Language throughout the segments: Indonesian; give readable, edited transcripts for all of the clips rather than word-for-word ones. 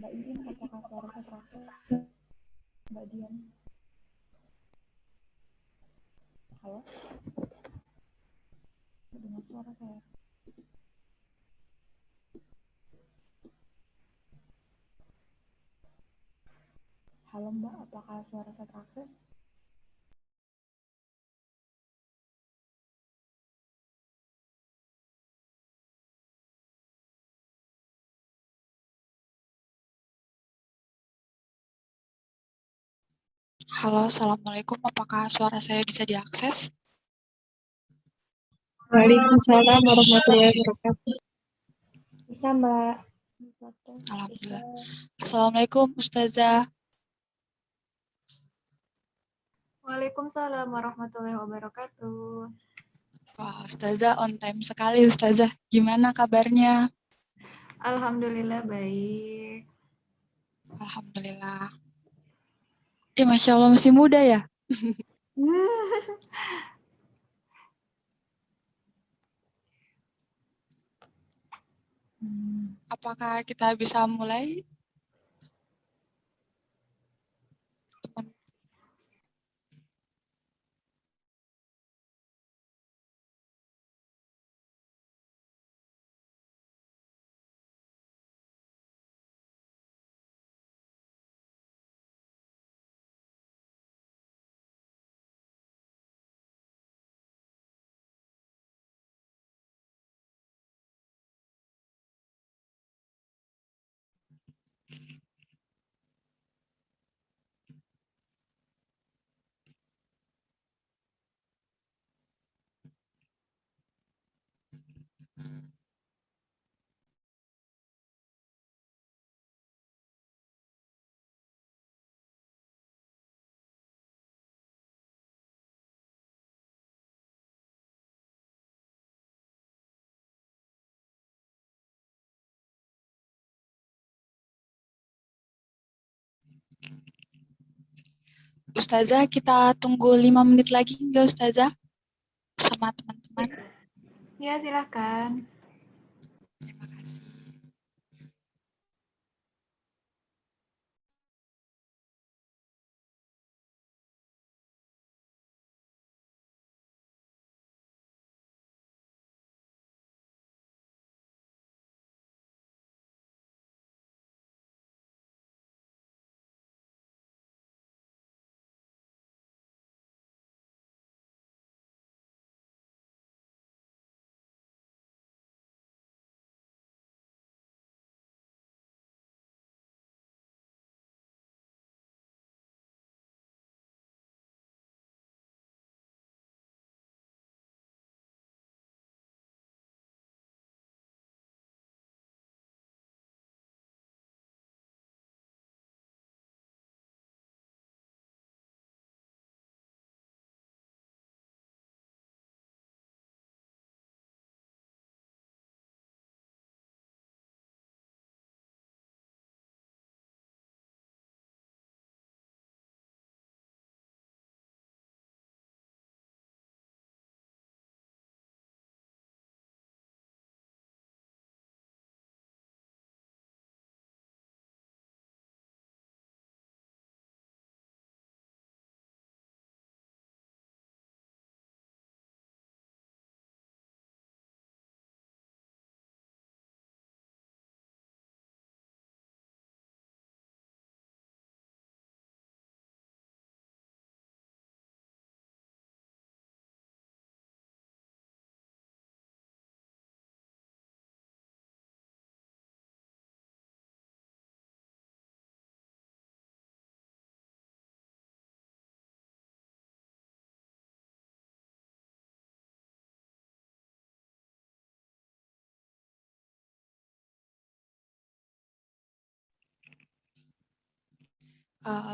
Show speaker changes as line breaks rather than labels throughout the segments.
Mbak Iin, apakah suara saya terasa? Mbak Dian. Halo? Mendengar suara saya. Halo Mbak, apakah suara saya terakses?
Halo, Assalamualaikum. Apakah suara saya bisa diakses?
Waalaikumsalam warahmatullahi wabarakatuh.
Bisa Mbak.
Alhamdulillah. Assalamualaikum, Ustazah.
Waalaikumsalam warahmatullahi wabarakatuh.
Wah, Ustazah on time sekali, Ustazah. Gimana kabarnya?
Alhamdulillah baik.
Alhamdulillah. Masya Allah masih muda ya? Apakah kita bisa mulai? Teman. Ustazah, kita tunggu 5 menit lagi enggak, Ustazah? Sama teman-teman.
Ya, silakan.
Terima kasih.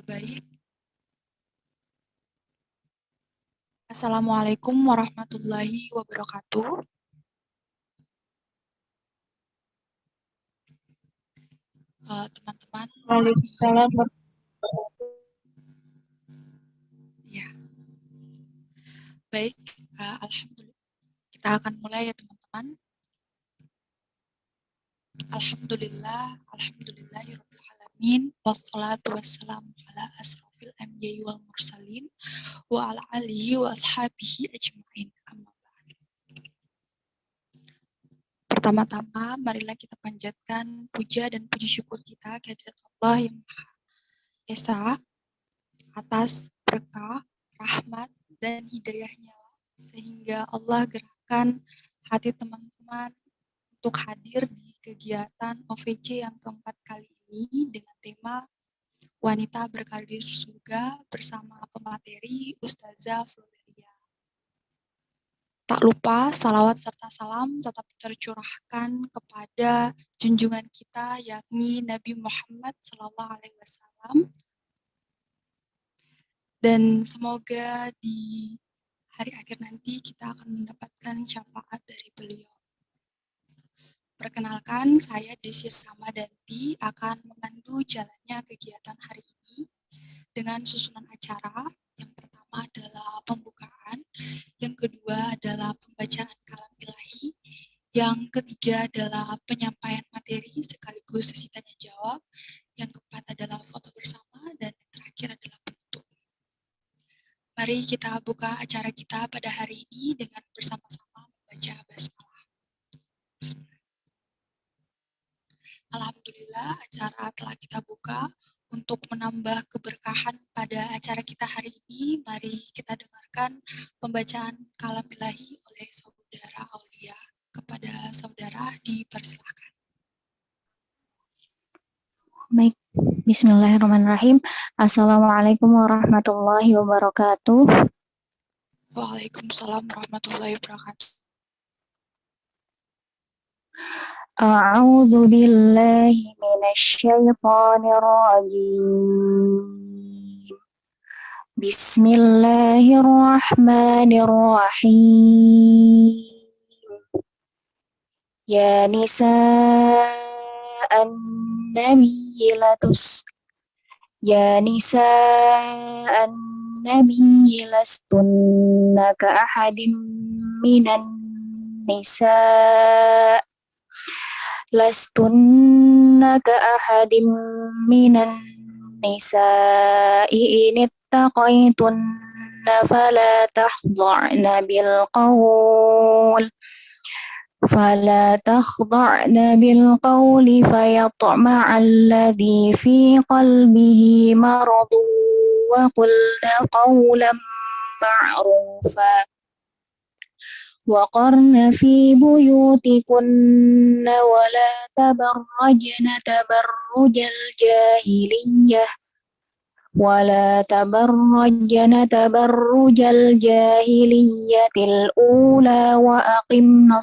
Baik. Assalamualaikum warahmatullahi wabarakatuh. Teman-teman.
Waalaikumsalam.
Ya. Baik, alhamdulillah. Kita akan mulai ya, teman-teman. Alhamdulillah, alhamdulillahirabbil alamin. alamin wassalatu wassalamu ala asrofil anbiya'i wal mursalin wa ala alihi wa ashabihi ajma'in. Amma ba'd. Pertama-tama marilah kita panjatkan puja dan puji syukur kita kehadirat Allah yang Maha Esa atas berkah, rahmat dan hidayahnya, sehingga Allah gerakkan hati teman-teman untuk hadir di kegiatan OVC yang keempat kali ini dengan tema Wanita Berkarir Surga bersama pemateri Ustazah Florelia. Tak lupa salawat serta salam tetap tercurahkan kepada junjungan kita yakni Nabi Muhammad SAW, dan semoga di hari akhir nanti kita akan mendapatkan syafaat dari beliau. Perkenalkan, saya Desi Ramadanti akan memandu jalannya kegiatan hari ini dengan susunan acara. Yang pertama adalah pembukaan, yang kedua adalah pembacaan kalam ilahi, yang ketiga adalah penyampaian materi sekaligus sesi tanya jawab, yang keempat adalah foto bersama, dan yang terakhir adalah penutup. Mari kita buka acara kita pada hari ini dengan bersama-sama membaca basmalah. Alhamdulillah, acara telah kita buka. Untuk menambah keberkahan pada acara kita hari ini, mari kita dengarkan pembacaan kalam ilahi oleh saudara Aulia. Kepada saudara dipersilakan.
Baik, bismillahirrahmanirrahim. Assalamualaikum warahmatullahi wabarakatuh.
Waalaikumsalam warahmatullahi wabarakatuh.
A'udzu billahi minasyaitonir rajim. Bismillahirrahmanirrahim. Ya nisa'an nabiyyi lastunna ka ahadin minan nisa' in ittaqaytunna fala takhda'na bil qawli fayatma'al ladzi fi qalbihi maradun wa qulna qawlan ma'rufa. وقرن في بيوتكن ولا تبرجن تبرج الجاهلية الأولى وأقمنا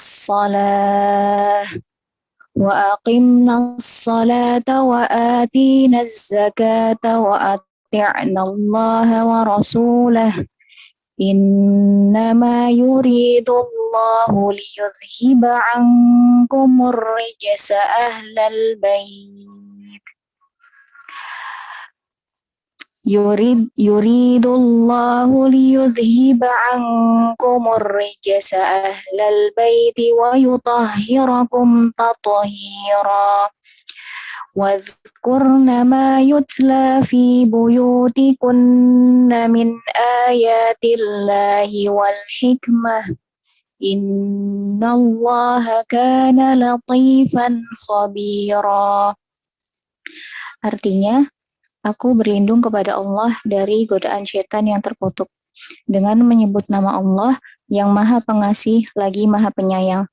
الصلاة وآتينا الزكاة وأطعنا الله ورسوله إنما يريد الله ليذهب عنكم الرجس أهل البيت يريد الله ليذهب عنكم الرجس أهل البيت ويطهركم تطهيرا واذكرن ما يتلى في بيوتكن من آيات الله والحكمة إن الله كان لطيفا خبيرا. Artinya, aku berlindung kepada Allah dari godaan syaitan yang terkutuk dengan menyebut nama Allah yang Maha Pengasih lagi Maha Penyayang.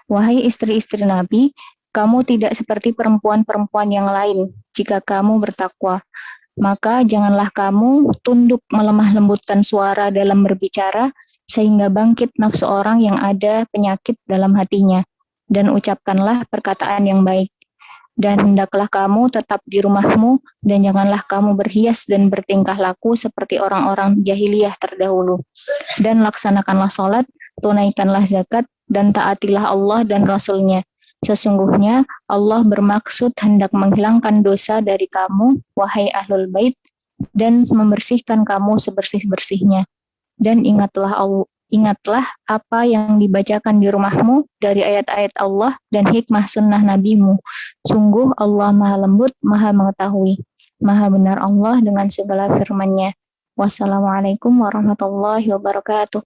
Wahai istri-istri Nabi, kamu tidak seperti perempuan-perempuan yang lain. Jika kamu bertakwa, maka janganlah kamu tunduk melemah lembutkan suara dalam berbicara, sehingga bangkit nafsu orang yang ada penyakit dalam hatinya. Dan ucapkanlah perkataan yang baik. Dan hendaklah kamu tetap di rumahmu, dan janganlah kamu berhias dan bertingkah laku seperti orang-orang jahiliyah terdahulu. Dan laksanakanlah sholat, tunaikanlah zakat, dan taatilah Allah dan Rasul-Nya. Sesungguhnya Allah bermaksud hendak menghilangkan dosa dari kamu, wahai ahlul bait, dan membersihkan kamu sebersih-bersihnya. Dan ingatlah Ingatlah apa yang dibacakan di rumahmu dari ayat-ayat Allah dan hikmah sunnah nabimu. Sungguh Allah maha lembut, maha mengetahui. Maha benar Allah dengan segala firman-Nya. Wassalamualaikum warahmatullahi wabarakatuh.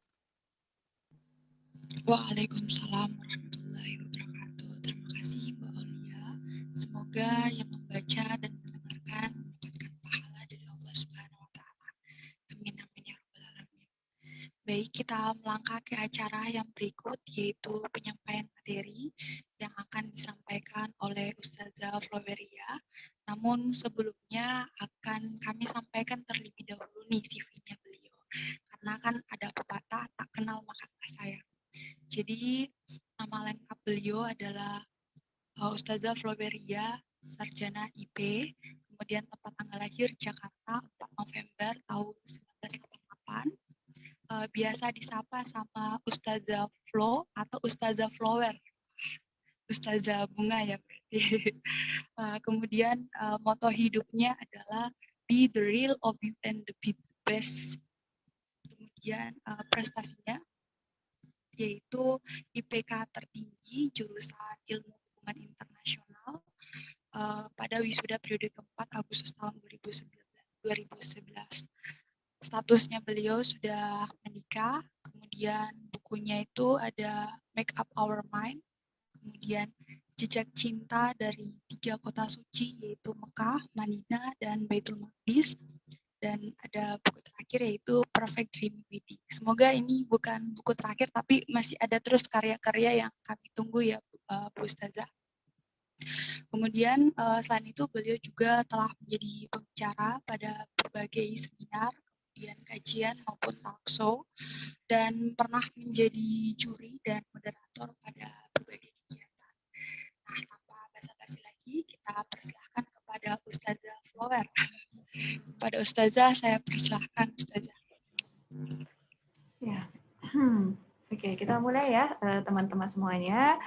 Waalaikumsalam warahmatullahi wabarakatuh. Terima kasih Mbak Aulia. Semoga yang membaca dan mendengarkan mendapatkan pahala dari Allah Subhanahu wa taala. Amin amin ya rabbal alamin. Baik, kita melangkah ke acara yang berikut, yaitu penyampaian materi yang akan disampaikan oleh Ustazah Floweria. Namun sebelumnya akan kami sampaikan terlebih dahulu nih CV-nya beliau. Karena kan ada pepatah tak kenal maka tak sayang. Jadi nama lengkap beliau adalah Ustazah Floweria, sarjana IP, kemudian tempat tanggal lahir Jakarta 4 November tahun 1988. Biasa disapa sama Ustazah Flo atau Ustazah Flower. Ustazah bunga ya berarti. Kemudian moto hidupnya adalah be the real of you and be the best. Kemudian prestasinya yaitu IPK tertinggi jurusan Ilmu Hubungan Internasional pada wisuda periode keempat Agustus tahun 2011. Statusnya beliau sudah menikah, kemudian bukunya itu ada Make Up Our Mind, kemudian Jejak Cinta dari 3 kota suci yaitu Mekah, Madinah, dan Baitul Maqdis. Dan ada buku terakhir yaitu Perfect Dream Wedding. Semoga ini bukan buku terakhir tapi masih ada terus karya-karya yang kami tunggu ya Bu Ustazah. Kemudian selain itu beliau juga telah menjadi pembicara pada berbagai seminar, kemudian kajian maupun talk show, dan pernah menjadi juri dan moderator pada berbagai kegiatan. Nah, tanpa basa-basi lagi, kita persilahkan kepada Ustazah Flower. Kepada Ustazah, saya persilahkan Ustazah.
Ya. Oke, kita mulai ya teman-teman semuanya.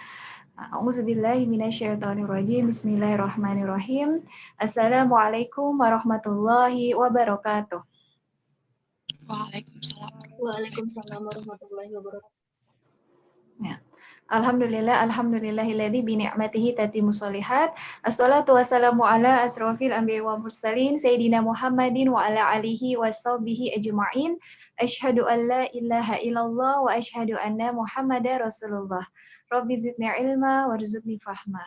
A'udzubillahi minasyaitonirrajim. Bismillahirrahmanirrahim. Assalamualaikum warahmatullahi wabarakatuh.
Waalaikumsalam.
Waalaikumsalam warahmatullahi wabarakatuh.
Ya. Alhamdulillahilladzi bi ni'matihi tatimmu sholihat. Assalatu wassalamu ala asrofil anbiya'i wal mursalin sayyidina Muhammadin wa ala alihi washabbihi ajma'in. Asyhadu an la ilaha illallah wa asyhadu anna Muhammadar Rasulullah. Rabbi zidni ilma warzuqni fahma.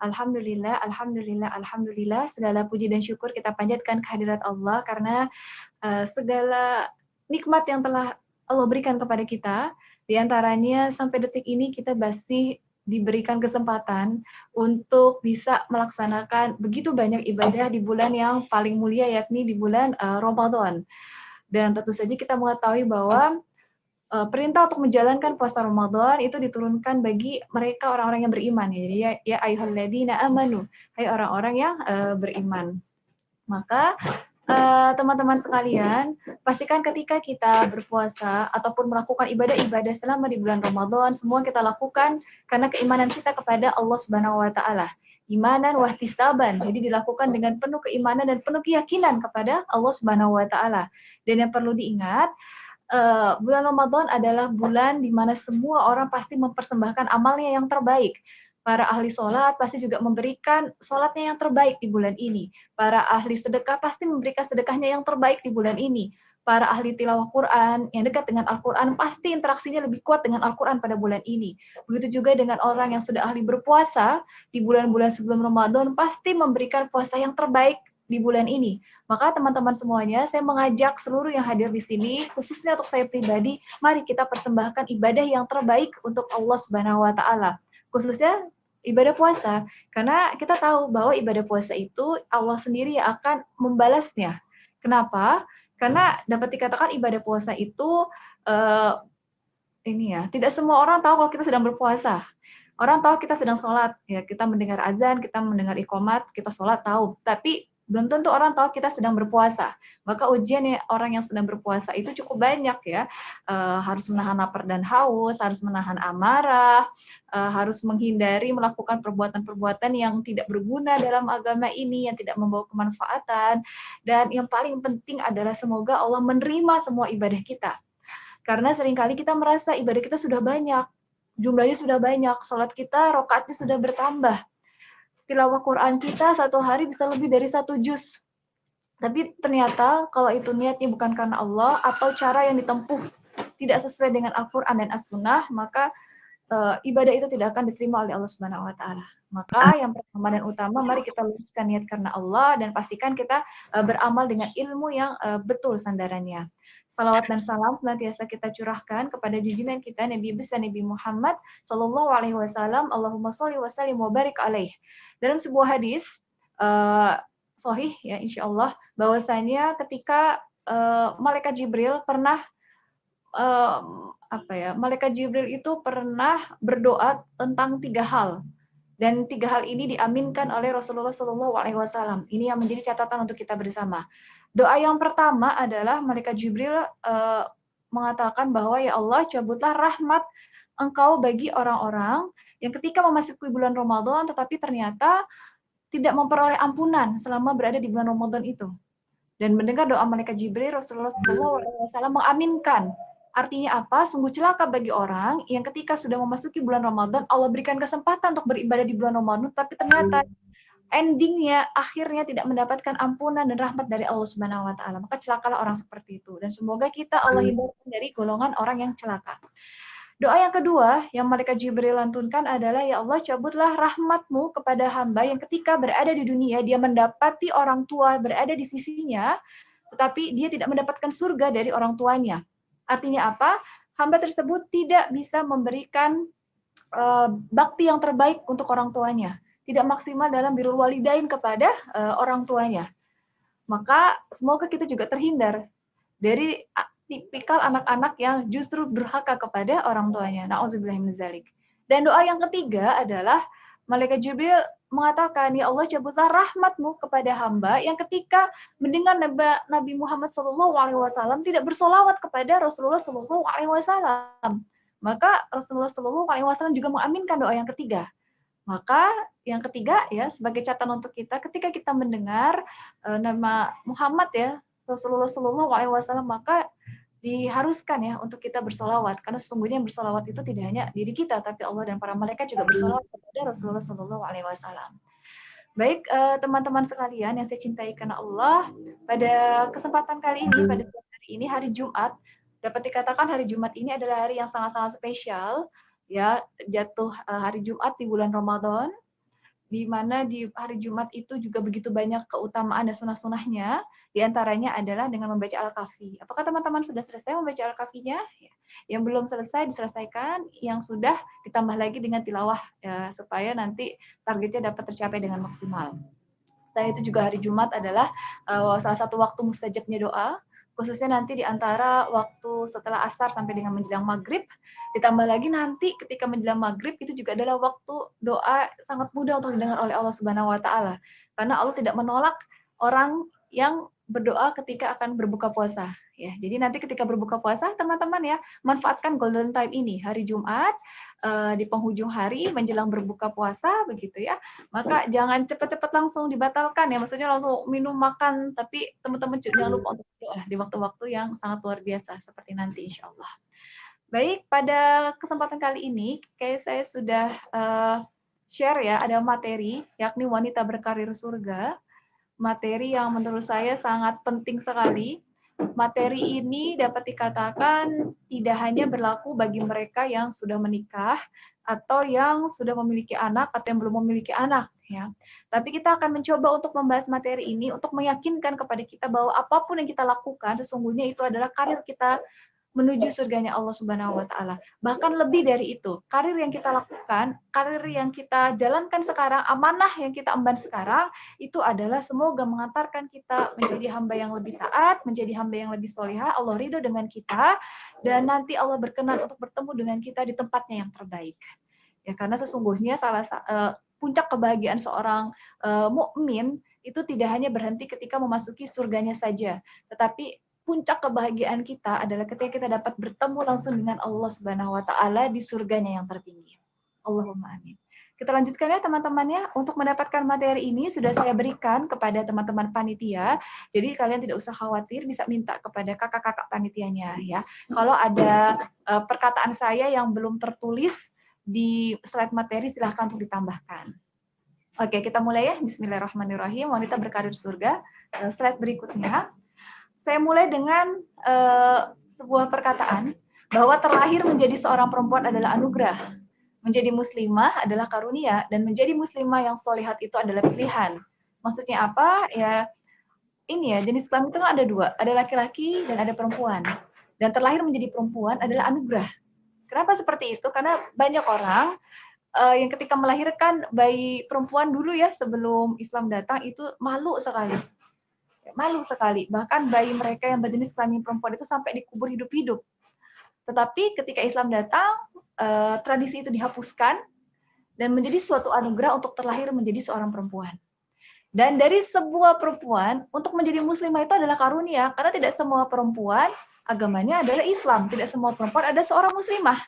Alhamdulillah, alhamdulillah, alhamdulillah. Segala puji dan syukur kita panjatkan kehadirat Allah karena segala nikmat yang telah Allah berikan kepada kita. Di antaranya sampai detik ini kita masih diberikan kesempatan untuk bisa melaksanakan begitu banyak ibadah di bulan yang paling mulia yakni di bulan Ramadan. Dan tentu saja kita mengetahui bahwa perintah untuk menjalankan puasa Ramadan itu diturunkan bagi mereka orang-orang yang beriman. Jadi ya ayyuhalladzina amanu, hai orang-orang yang beriman. Maka teman-teman sekalian, pastikan ketika kita berpuasa ataupun melakukan ibadah-ibadah selama di bulan Ramadan, semua kita lakukan karena keimanan kita kepada Allah Subhanahu wa taala. Imanan wahtisaban. Jadi dilakukan dengan penuh keimanan dan penuh keyakinan kepada Allah Subhanahu wa taala. Dan yang perlu diingat, bulan Ramadan adalah bulan di mana semua orang pasti mempersembahkan amalnya yang terbaik. Para ahli sholat pasti juga memberikan sholatnya yang terbaik di bulan ini. Para ahli sedekah pasti memberikan sedekahnya yang terbaik di bulan ini. Para ahli tilawah Quran yang dekat dengan Al-Quran pasti interaksinya lebih kuat dengan Al-Quran pada bulan ini. Begitu juga dengan orang yang sudah ahli berpuasa di bulan-bulan sebelum Ramadan pasti memberikan puasa yang terbaik di bulan ini. Maka teman-teman semuanya, saya mengajak seluruh yang hadir di sini, khususnya untuk saya pribadi, mari kita persembahkan ibadah yang terbaik untuk Allah Subhanahu wa taala. Khususnya ibadah puasa, karena kita tahu bahwa ibadah puasa itu Allah sendiri yang akan membalasnya. Kenapa? Karena dapat dikatakan ibadah puasa itu tidak semua orang tahu kalau kita sedang berpuasa. Orang tahu kita sedang sholat, ya kita mendengar azan, kita mendengar iqomat, kita sholat tahu. Tapi belum tentu orang tahu kita sedang berpuasa. Maka ujian orang yang sedang berpuasa itu cukup banyak ya. Harus menahan lapar dan haus, harus menahan amarah, harus menghindari melakukan perbuatan-perbuatan yang tidak berguna dalam agama ini, yang tidak membawa kemanfaatan. Dan yang paling penting adalah semoga Allah menerima semua ibadah kita. Karena seringkali kita merasa ibadah kita sudah banyak, jumlahnya sudah banyak, sholat kita, rakaatnya sudah bertambah. Tilawah Quran kita satu hari bisa lebih dari 1 juz. Tapi ternyata kalau itu niatnya bukan karena Allah atau cara yang ditempuh tidak sesuai dengan Al-Quran dan As-Sunnah, maka ibadah itu tidak akan diterima oleh Allah Subhanahu wa taala. Maka yang pertama dan utama, mari kita luruskan niat karena Allah dan pastikan kita beramal dengan ilmu yang betul sandarannya. Salawat dan salam senantiasa kita curahkan kepada junjungan kita Nabi besar Nabi Muhammad sallallahu alaihi wasallam. Allahumma sholli wa sallim wa barik alaih. Dalam sebuah hadis sahih ya insyaallah bahwasanya ketika malaikat Jibril pernah malaikat Jibril itu pernah berdoa tentang 3 hal. Dan 3 hal ini diaminkan oleh Rasulullah SAW. Ini yang menjadi catatan untuk kita bersama. Doa yang pertama adalah malaikat Jibril mengatakan bahwa ya Allah cabutlah rahmat Engkau bagi orang-orang yang ketika memasuki bulan Ramadan tetapi ternyata tidak memperoleh ampunan selama berada di bulan Ramadan itu. Dan mendengar doa malaikat Jibril, Rasulullah SAW mengaminkan. Artinya apa? Sungguh celaka bagi orang yang ketika sudah memasuki bulan Ramadan, Allah berikan kesempatan untuk beribadah di bulan Ramadan, tapi ternyata endingnya, akhirnya tidak mendapatkan ampunan dan rahmat dari Allah Subhanahu wa taala. Maka celakalah orang seperti itu. Dan semoga kita Allah hindarkan dari golongan orang yang celaka. Doa yang kedua yang malaikat Jibril lantunkan adalah, ya Allah cabutlah rahmat-Mu kepada hamba yang ketika berada di dunia, dia mendapati orang tua berada di sisinya, tetapi dia tidak mendapatkan surga dari orang tuanya. Artinya apa? Hamba tersebut tidak bisa memberikan bakti yang terbaik untuk orang tuanya. Tidak maksimal dalam birrul walidain kepada orang tuanya. Maka semoga kita juga terhindar dari tipikal anak-anak yang justru durhaka kepada orang tuanya. Na'udzubillahi min dzalik. Dan doa yang ketiga adalah malaikat Jibril mengatakan, ya Allah cabutlah rahmat-Mu kepada hamba yang ketika mendengar Nabi Muhammad SAW tidak bersolawat kepada Rasulullah SAW. Maka Rasulullah SAW juga mengaminkan doa yang ketiga. Maka yang ketiga ya sebagai catatan untuk kita, ketika kita mendengar nama Muhammad ya Rasulullah SAW, maka diharuskan ya untuk kita bersolawat, karena sesungguhnya bersolawat itu tidak hanya diri kita, tapi Allah dan para malaikat juga bersolawat kepada Rasulullah SAW. Baik teman-teman sekalian yang saya cintai karena Allah, pada kesempatan kali ini, pada hari ini hari Jumat, dapat dikatakan hari Jumat ini adalah hari yang sangat-sangat spesial, ya jatuh hari Jumat di bulan Ramadan, di mana di hari Jumat itu juga begitu banyak keutamaan dan sunah-sunahnya. Di antaranya adalah dengan membaca Al-Kahfi. Apakah teman-teman sudah selesai membaca Al-Kahfinya? Yang belum selesai diselesaikan, yang sudah ditambah lagi dengan tilawah ya, supaya nanti targetnya dapat tercapai dengan maksimal. Selain itu juga hari Jumat adalah salah satu waktu mustajabnya doa, khususnya nanti di antara waktu setelah asar sampai dengan menjelang maghrib, ditambah lagi nanti ketika menjelang maghrib itu juga adalah waktu doa sangat mudah untuk didengar oleh Allah Subhanahu wa taala. Karena Allah tidak menolak orang yang berdoa ketika akan berbuka puasa ya. Jadi nanti ketika berbuka puasa teman-teman ya manfaatkan golden time ini hari Jumat di penghujung hari menjelang berbuka puasa begitu ya. Maka jangan cepat-cepat langsung dibatalkan ya, maksudnya langsung minum makan, tapi teman-teman jangan lupa untuk berdoa di waktu-waktu yang sangat luar biasa seperti nanti insya Allah. Baik, pada kesempatan kali ini kayak saya sudah share ya, ada materi yakni wanita berkarir surga. Materi yang menurut saya sangat penting sekali. Materi ini dapat dikatakan tidak hanya berlaku bagi mereka yang sudah menikah atau yang sudah memiliki anak atau yang belum memiliki anak ya. Tapi kita akan mencoba untuk membahas materi ini untuk meyakinkan kepada kita bahwa apapun yang kita lakukan sesungguhnya itu adalah karir kita menuju surganya Allah Subhanahu wa taala. Bahkan lebih dari itu, karir yang kita lakukan, karir yang kita jalankan sekarang, amanah yang kita emban sekarang, itu adalah semoga mengantarkan kita menjadi hamba yang lebih taat, menjadi hamba yang lebih solihah, Allah ridho dengan kita, dan nanti Allah berkenan untuk bertemu dengan kita di tempatnya yang terbaik. Ya, karena sesungguhnya puncak kebahagiaan seorang mukmin itu tidak hanya berhenti ketika memasuki surganya saja, tetapi puncak kebahagiaan kita adalah ketika kita dapat bertemu langsung dengan Allah Subhanahu wa taala di surganya yang tertinggi. Allahumma amin. Kita lanjutkan ya teman-teman ya. Untuk mendapatkan materi ini sudah saya berikan kepada teman-teman panitia. Jadi kalian tidak usah khawatir, bisa minta kepada kakak-kakak panitianya ya. Kalau ada perkataan saya yang belum tertulis di slide materi, silahkan untuk ditambahkan. Oke, kita mulai ya. Bismillahirrahmanirrahim. Wanita berkarir surga. Slide berikutnya. Saya mulai dengan sebuah perkataan bahwa terlahir menjadi seorang perempuan adalah anugerah. Menjadi muslimah adalah karunia, dan menjadi muslimah yang solihat itu adalah pilihan. Maksudnya apa? Ya, ini ya, jenis kelamin itu kan ada dua, ada laki-laki dan ada perempuan. Dan terlahir menjadi perempuan adalah anugerah. Kenapa seperti itu? Karena banyak orang yang ketika melahirkan bayi perempuan dulu ya, sebelum Islam datang, itu malu sekali. Malu sekali. Bahkan bayi mereka yang berjenis kelamin perempuan itu sampai dikubur hidup-hidup. Tetapi ketika Islam datang, tradisi itu dihapuskan dan menjadi suatu anugerah untuk terlahir menjadi seorang perempuan. Dan dari sebuah perempuan, untuk menjadi muslimah itu adalah karunia, karena tidak semua perempuan agamanya adalah Islam, tidak semua perempuan ada seorang muslimah.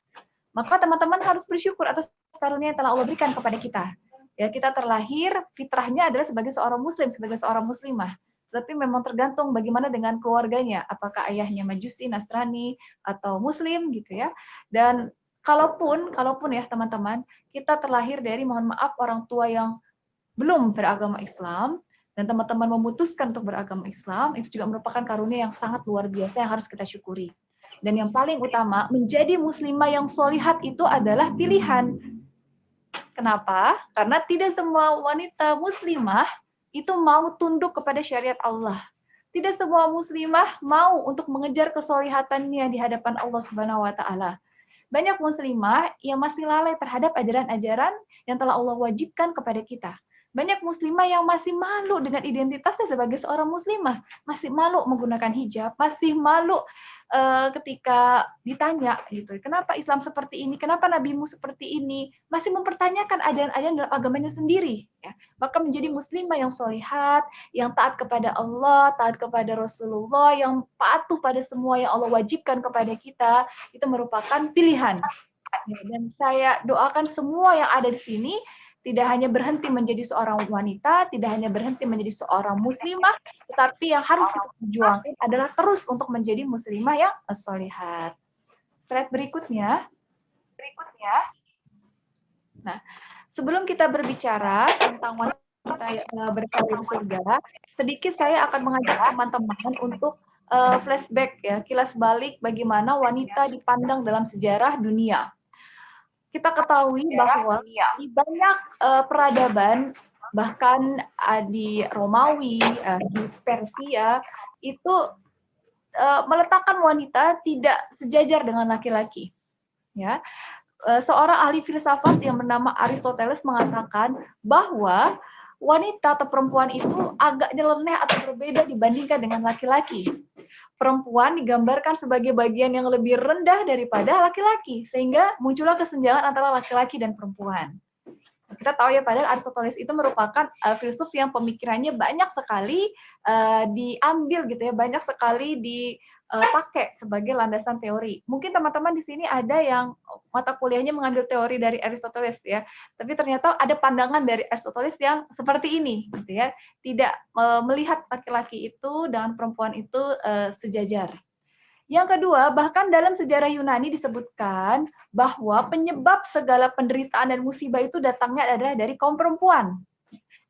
Maka teman-teman harus bersyukur atas karunia yang telah Allah berikan kepada kita. Ya, kita terlahir, fitrahnya adalah sebagai seorang muslim, sebagai seorang muslimah. Tapi memang tergantung bagaimana dengan keluarganya, apakah ayahnya Majusi, Nasrani, atau Muslim gitu ya. Dan kalaupun ya teman-teman, kita terlahir dari, mohon maaf, orang tua yang belum beragama Islam, dan teman-teman memutuskan untuk beragama Islam, itu juga merupakan karunia yang sangat luar biasa yang harus kita syukuri. Dan yang paling utama, menjadi muslimah yang solihat itu adalah pilihan. Kenapa? Karena tidak semua wanita muslimah itu mau tunduk kepada syariat Allah. Tidak semua muslimah mau untuk mengejar kesolihatannya di hadapan Allah Subhanahu wa taala. Banyak muslimah yang masih lalai terhadap ajaran-ajaran yang telah Allah wajibkan kepada kita. Banyak muslimah yang masih malu dengan identitasnya sebagai seorang muslimah, masih malu menggunakan hijab, masih malu ketika ditanya gitu, kenapa Islam seperti ini, kenapa nabimu seperti ini, masih mempertanyakan ajaran-ajaran dalam agamanya sendiri. Ya. Maka menjadi muslimah yang solihat, yang taat kepada Allah, taat kepada Rasulullah, yang patuh pada semua yang Allah wajibkan kepada kita, itu merupakan pilihan. Ya, dan saya doakan semua yang ada di sini tidak hanya berhenti menjadi seorang wanita, tidak hanya berhenti menjadi seorang muslimah, tetapi yang harus kita perjuangkan adalah terus untuk menjadi muslimah yang sholihat. Slide berikutnya. Nah, sebelum kita berbicara tentang wanita berkarir surga, sedikit saya akan mengajak teman-teman untuk flashback ya, kilas balik bagaimana wanita dipandang dalam sejarah dunia. Kita ketahui bahwa di banyak peradaban, bahkan di Romawi, di Persia, itu meletakkan wanita tidak sejajar dengan laki-laki. Ya, seorang ahli filsafat yang bernama Aristoteles mengatakan bahwa wanita atau perempuan itu agak nyeleneh atau berbeda dibandingkan dengan laki-laki. Perempuan digambarkan sebagai bagian yang lebih rendah daripada laki-laki, sehingga muncullah kesenjangan antara laki-laki dan perempuan. Kita tahu ya, padahal Aristoteles itu merupakan filsuf yang pemikirannya banyak sekali diambil gitu ya, banyak sekali dipakai sebagai landasan teori. Mungkin teman-teman di sini ada yang mata kuliahnya mengambil teori dari Aristoteles ya, tapi ternyata ada pandangan dari Aristoteles yang seperti ini gitu ya, tidak melihat laki-laki itu dan perempuan itu sejajar. Yang kedua, bahkan dalam sejarah Yunani disebutkan bahwa penyebab segala penderitaan dan musibah itu datangnya adalah dari kaum perempuan.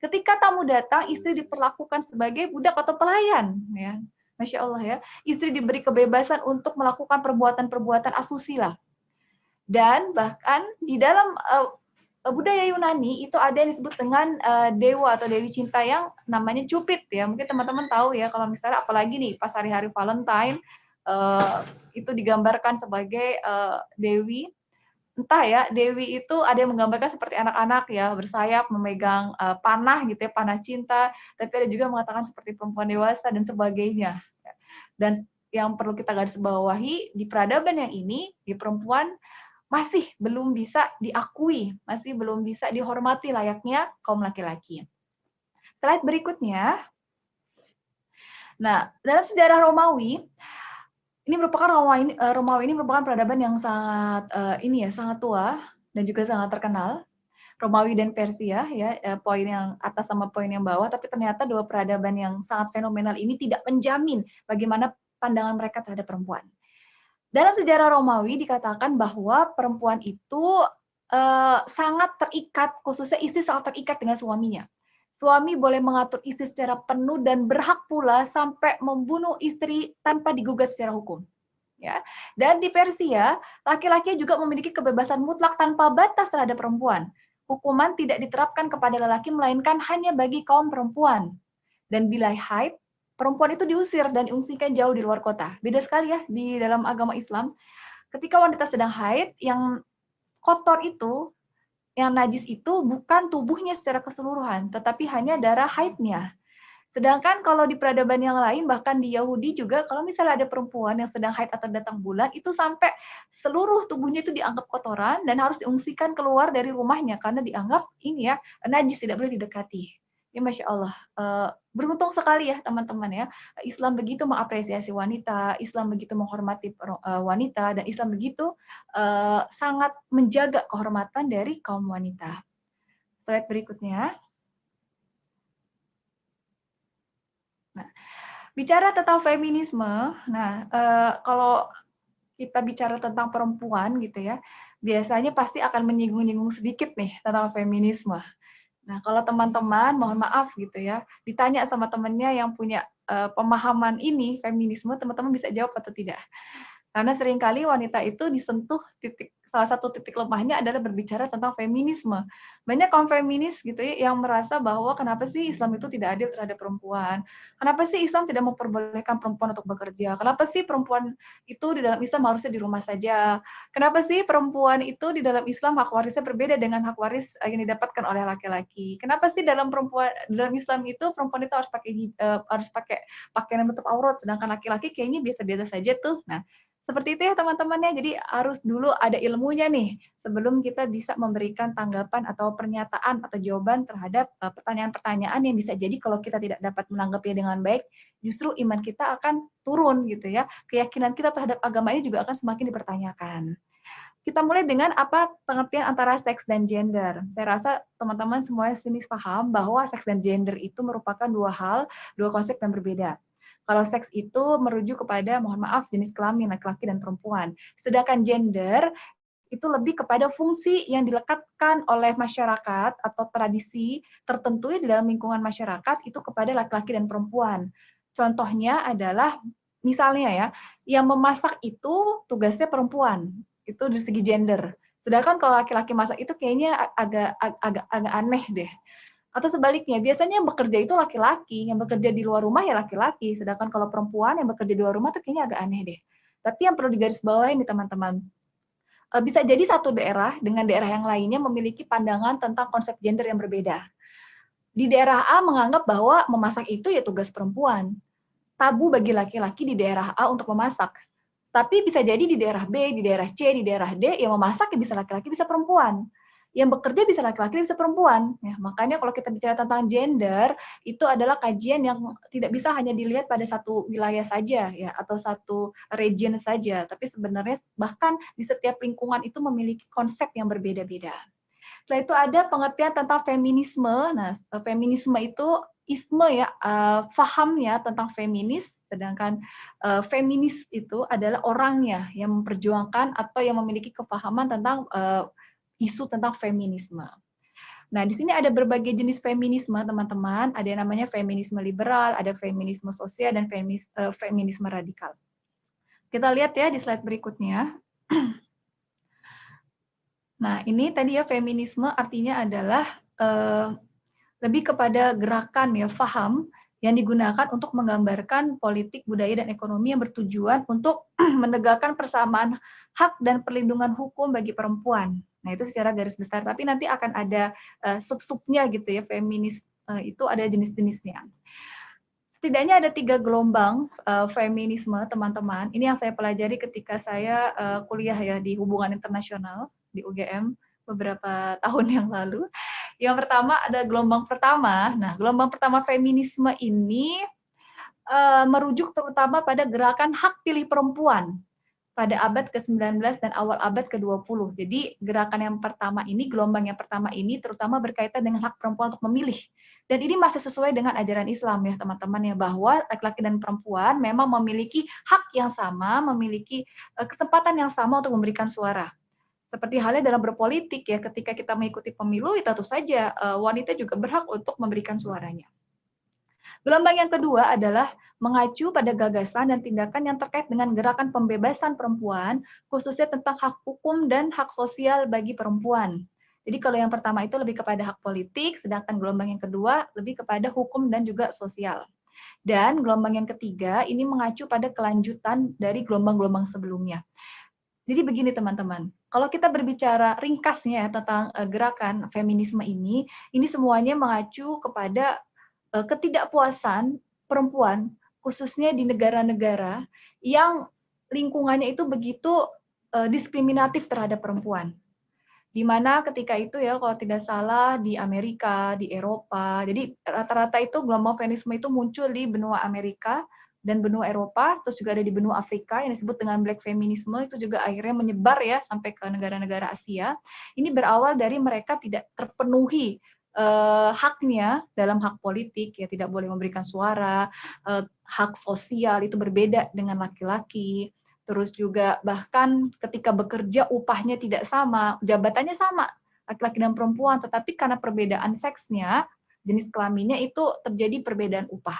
Ketika tamu datang, istri diperlakukan sebagai budak atau pelayan. Ya. Masya Allah ya, istri diberi kebebasan untuk melakukan perbuatan-perbuatan asusila. Dan bahkan di dalam budaya Yunani itu ada yang disebut dengan dewa atau dewi cinta yang namanya Cupid ya. Mungkin teman-teman tahu ya, kalau misalnya apalagi nih pas hari-hari Valentine, itu digambarkan sebagai dewi, entah ya, dewi itu ada yang menggambarkan seperti anak-anak ya, bersayap, memegang panah gitu ya, panah cinta, tapi ada juga mengatakan seperti perempuan dewasa dan sebagainya. Dan yang perlu kita garis bawahi, di peradaban yang ini, di perempuan masih belum bisa diakui, masih belum bisa dihormati layaknya kaum laki-laki. Slide berikutnya. Nah, dalam sejarah Romawi, Romawi ini merupakan peradaban yang sangat sangat tua dan juga sangat terkenal. Romawi dan Persia ya, poin yang atas sama poin yang bawah, tapi ternyata dua peradaban yang sangat fenomenal ini tidak menjamin bagaimana pandangan mereka terhadap perempuan. Dalam sejarah Romawi dikatakan bahwa perempuan itu sangat terikat, khususnya istri sangat terikat dengan suaminya. Suami boleh mengatur istri secara penuh dan berhak pula sampai membunuh istri tanpa digugat secara hukum. Ya. Dan di Persia, laki-laki juga memiliki kebebasan mutlak tanpa batas terhadap perempuan. Hukuman tidak diterapkan kepada lelaki melainkan hanya bagi kaum perempuan. Dan bila haid, perempuan itu diusir dan diungsikan jauh di luar kota. Beda sekali ya di dalam agama Islam. Ketika wanita sedang haid, yang kotor itu, yang najis itu bukan tubuhnya secara keseluruhan, tetapi hanya darah haidnya. Sedangkan kalau di peradaban yang lain, bahkan di Yahudi juga, kalau misalnya ada perempuan yang sedang haid atau datang bulan, itu sampai seluruh tubuhnya itu dianggap kotoran dan harus diungsikan keluar dari rumahnya, karena dianggap ini ya, najis, tidak boleh didekati. Ya Masya Allah, beruntung sekali ya teman-teman ya, Islam begitu mengapresiasi wanita, Islam begitu menghormati wanita, dan Islam begitu sangat menjaga kehormatan dari kaum wanita. Slide berikutnya. Nah, bicara tentang feminisme, kalau kita bicara tentang perempuan gitu ya, biasanya pasti akan menyinggung-nyinggung sedikit nih tentang feminisme. Nah, kalau teman-teman, mohon maaf gitu ya, ditanya sama temannya yang punya pemahaman ini, feminisme, teman-teman bisa jawab atau tidak. Karena seringkali wanita itu disentuh salah satu titik lemahnya adalah berbicara tentang feminisme. Banyak kaum feminis gitu ya yang merasa bahwa kenapa sih Islam itu tidak adil terhadap perempuan? Kenapa sih Islam tidak memperbolehkan perempuan untuk bekerja? Kenapa sih perempuan itu di dalam Islam harusnya di rumah saja? Kenapa sih perempuan itu di dalam Islam hak warisnya berbeda dengan hak waris yang didapatkan oleh laki-laki? Kenapa sih dalam Islam itu perempuan itu harus pakai pakaian yang menutup aurat, sedangkan laki-laki kayaknya biasa-biasa saja tuh. Nah, seperti itu ya teman-temannya, jadi harus dulu ada ilmunya nih, sebelum kita bisa memberikan tanggapan atau pernyataan atau jawaban terhadap pertanyaan-pertanyaan yang bisa jadi kalau kita tidak dapat menanggapinya dengan baik, justru iman kita akan turun gitu ya, keyakinan kita terhadap agama ini juga akan semakin dipertanyakan. Kita mulai dengan apa pengertian antara seks dan gender. Saya rasa teman-teman semuanya sini paham bahwa seks dan gender itu merupakan dua konsep yang berbeda. Kalau seks itu merujuk kepada, mohon maaf, jenis kelamin laki-laki dan perempuan. Sedangkan gender itu lebih kepada fungsi yang dilekatkan oleh masyarakat atau tradisi tertentu di dalam lingkungan masyarakat itu kepada laki-laki dan perempuan. Contohnya adalah, misalnya ya, yang memasak itu tugasnya perempuan, itu dari segi gender. Sedangkan kalau laki-laki masak itu kayaknya agak aneh deh. Atau sebaliknya, biasanya yang bekerja itu laki-laki, yang bekerja di luar rumah ya laki-laki, sedangkan kalau perempuan yang bekerja di luar rumah tuh kayaknya agak aneh deh. Tapi yang perlu digarisbawahi nih teman-teman, bisa jadi satu daerah dengan daerah yang lainnya memiliki pandangan tentang konsep gender yang berbeda. Di daerah A menganggap bahwa memasak itu ya tugas perempuan. Tabu bagi laki-laki di daerah A untuk memasak. Tapi bisa jadi di daerah B, di daerah C, di daerah D, yang memasak ya bisa laki-laki, bisa perempuan. Yang bekerja bisa laki-laki, bisa perempuan. Ya, makanya kalau kita bicara tentang gender, itu adalah kajian yang tidak bisa hanya dilihat pada satu wilayah saja, ya, atau satu region saja. Tapi sebenarnya bahkan di setiap lingkungan itu memiliki konsep yang berbeda-beda. Setelah itu ada pengertian tentang feminisme. Nah, feminisme itu isme ya, fahamnya tentang feminis, sedangkan feminis itu adalah orangnya yang memperjuangkan atau yang memiliki kepahaman tentang isu tentang feminisme. Nah, di sini ada berbagai jenis feminisme, teman-teman. Ada yang namanya feminisme liberal, ada feminisme sosial, dan feminisme radikal. Kita lihat ya di slide berikutnya. Nah, ini tadi ya feminisme artinya adalah lebih kepada gerakan ya, faham yang digunakan untuk menggambarkan politik, budaya, dan ekonomi yang bertujuan untuk menegakkan persamaan hak dan perlindungan hukum bagi perempuan. Nah, itu secara garis besar, tapi nanti akan ada sub-subnya gitu ya, feminis itu ada jenis-jenisnya. Setidaknya ada 3 gelombang feminisme, teman-teman. Ini yang saya pelajari ketika saya kuliah ya di hubungan internasional di UGM beberapa tahun yang lalu. Yang pertama ada gelombang pertama. Nah, gelombang pertama feminisme ini merujuk terutama pada gerakan hak pilih perempuan. pada abad ke-19 dan awal abad ke-20. Jadi gerakan yang pertama ini, gelombang yang pertama ini terutama berkaitan dengan hak perempuan untuk memilih. Dan ini masih sesuai dengan ajaran Islam ya teman-teman ya, bahwa laki-laki dan perempuan memang memiliki hak yang sama, memiliki kesempatan yang sama untuk memberikan suara. Seperti halnya dalam berpolitik ya, ketika kita mengikuti pemilu, tentu saja wanita juga berhak untuk memberikan suaranya. Gelombang yang kedua adalah mengacu pada gagasan dan tindakan yang terkait dengan gerakan pembebasan perempuan, khususnya tentang hak hukum dan hak sosial bagi perempuan. Jadi kalau yang pertama itu lebih kepada hak politik, sedangkan gelombang yang kedua lebih kepada hukum dan juga sosial. Dan gelombang yang ketiga ini mengacu pada kelanjutan dari gelombang-gelombang sebelumnya. Jadi begini teman-teman, kalau kita berbicara ringkasnya ya, tentang gerakan feminisme ini semuanya mengacu kepada ketidakpuasan perempuan, khususnya di negara-negara yang lingkungannya itu begitu diskriminatif terhadap perempuan. Di mana ketika itu ya, kalau tidak salah di Amerika, di Eropa, jadi rata-rata itu gelombang feminisme itu muncul di benua Amerika dan benua Eropa, terus juga ada di benua Afrika yang disebut dengan Black Feminisme, itu juga akhirnya menyebar ya sampai ke negara-negara Asia. Ini berawal dari mereka tidak terpenuhi haknya dalam hak politik, ya tidak boleh memberikan suara, hak sosial itu berbeda dengan laki-laki, terus juga bahkan ketika bekerja upahnya tidak sama, jabatannya sama, laki-laki dan perempuan, tetapi karena perbedaan seksnya, jenis kelaminnya itu terjadi perbedaan upah.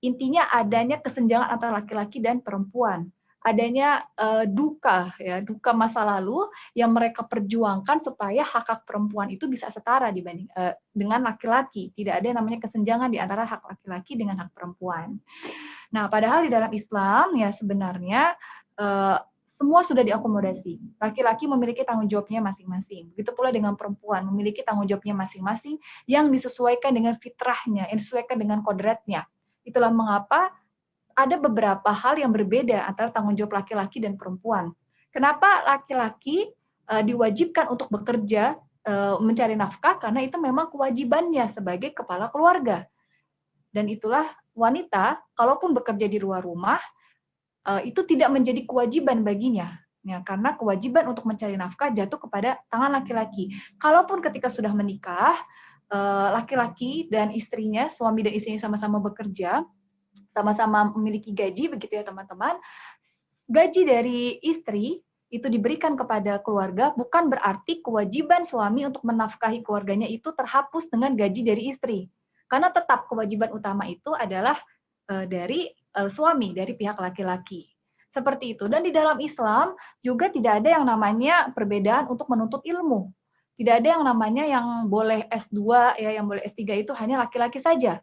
Intinya adanya kesenjangan antara laki-laki dan perempuan. Adanya duka masa lalu yang mereka perjuangkan supaya hak-hak perempuan itu bisa setara dibanding dengan laki-laki. Tidak ada yang namanya kesenjangan di antara hak laki-laki dengan hak perempuan. Nah, padahal di dalam Islam ya sebenarnya semua sudah diakomodasi. Laki-laki memiliki tanggung jawabnya masing-masing. Begitu pula dengan perempuan memiliki tanggung jawabnya masing-masing yang disesuaikan dengan fitrahnya, yang disesuaikan dengan kodratnya. Itulah mengapa ada beberapa hal yang berbeda antara tanggung jawab laki-laki dan perempuan. Kenapa laki-laki diwajibkan untuk bekerja, mencari nafkah? Karena itu memang kewajibannya sebagai kepala keluarga. Dan itulah wanita, kalaupun bekerja di luar rumah, itu tidak menjadi kewajiban baginya. Ya, karena kewajiban untuk mencari nafkah jatuh kepada tangan laki-laki. Kalaupun ketika sudah menikah, laki-laki dan istrinya, suami dan istrinya sama-sama bekerja, sama-sama memiliki gaji, begitu ya teman-teman. Gaji dari istri itu diberikan kepada keluarga, bukan berarti kewajiban suami untuk menafkahi keluarganya itu terhapus dengan gaji dari istri. Karena tetap kewajiban utama itu adalah dari suami, dari pihak laki-laki. Seperti itu. Dan di dalam Islam juga tidak ada yang namanya perbedaan untuk menuntut ilmu. Tidak ada yang namanya yang boleh S2, ya, yang boleh S3 itu hanya laki-laki saja.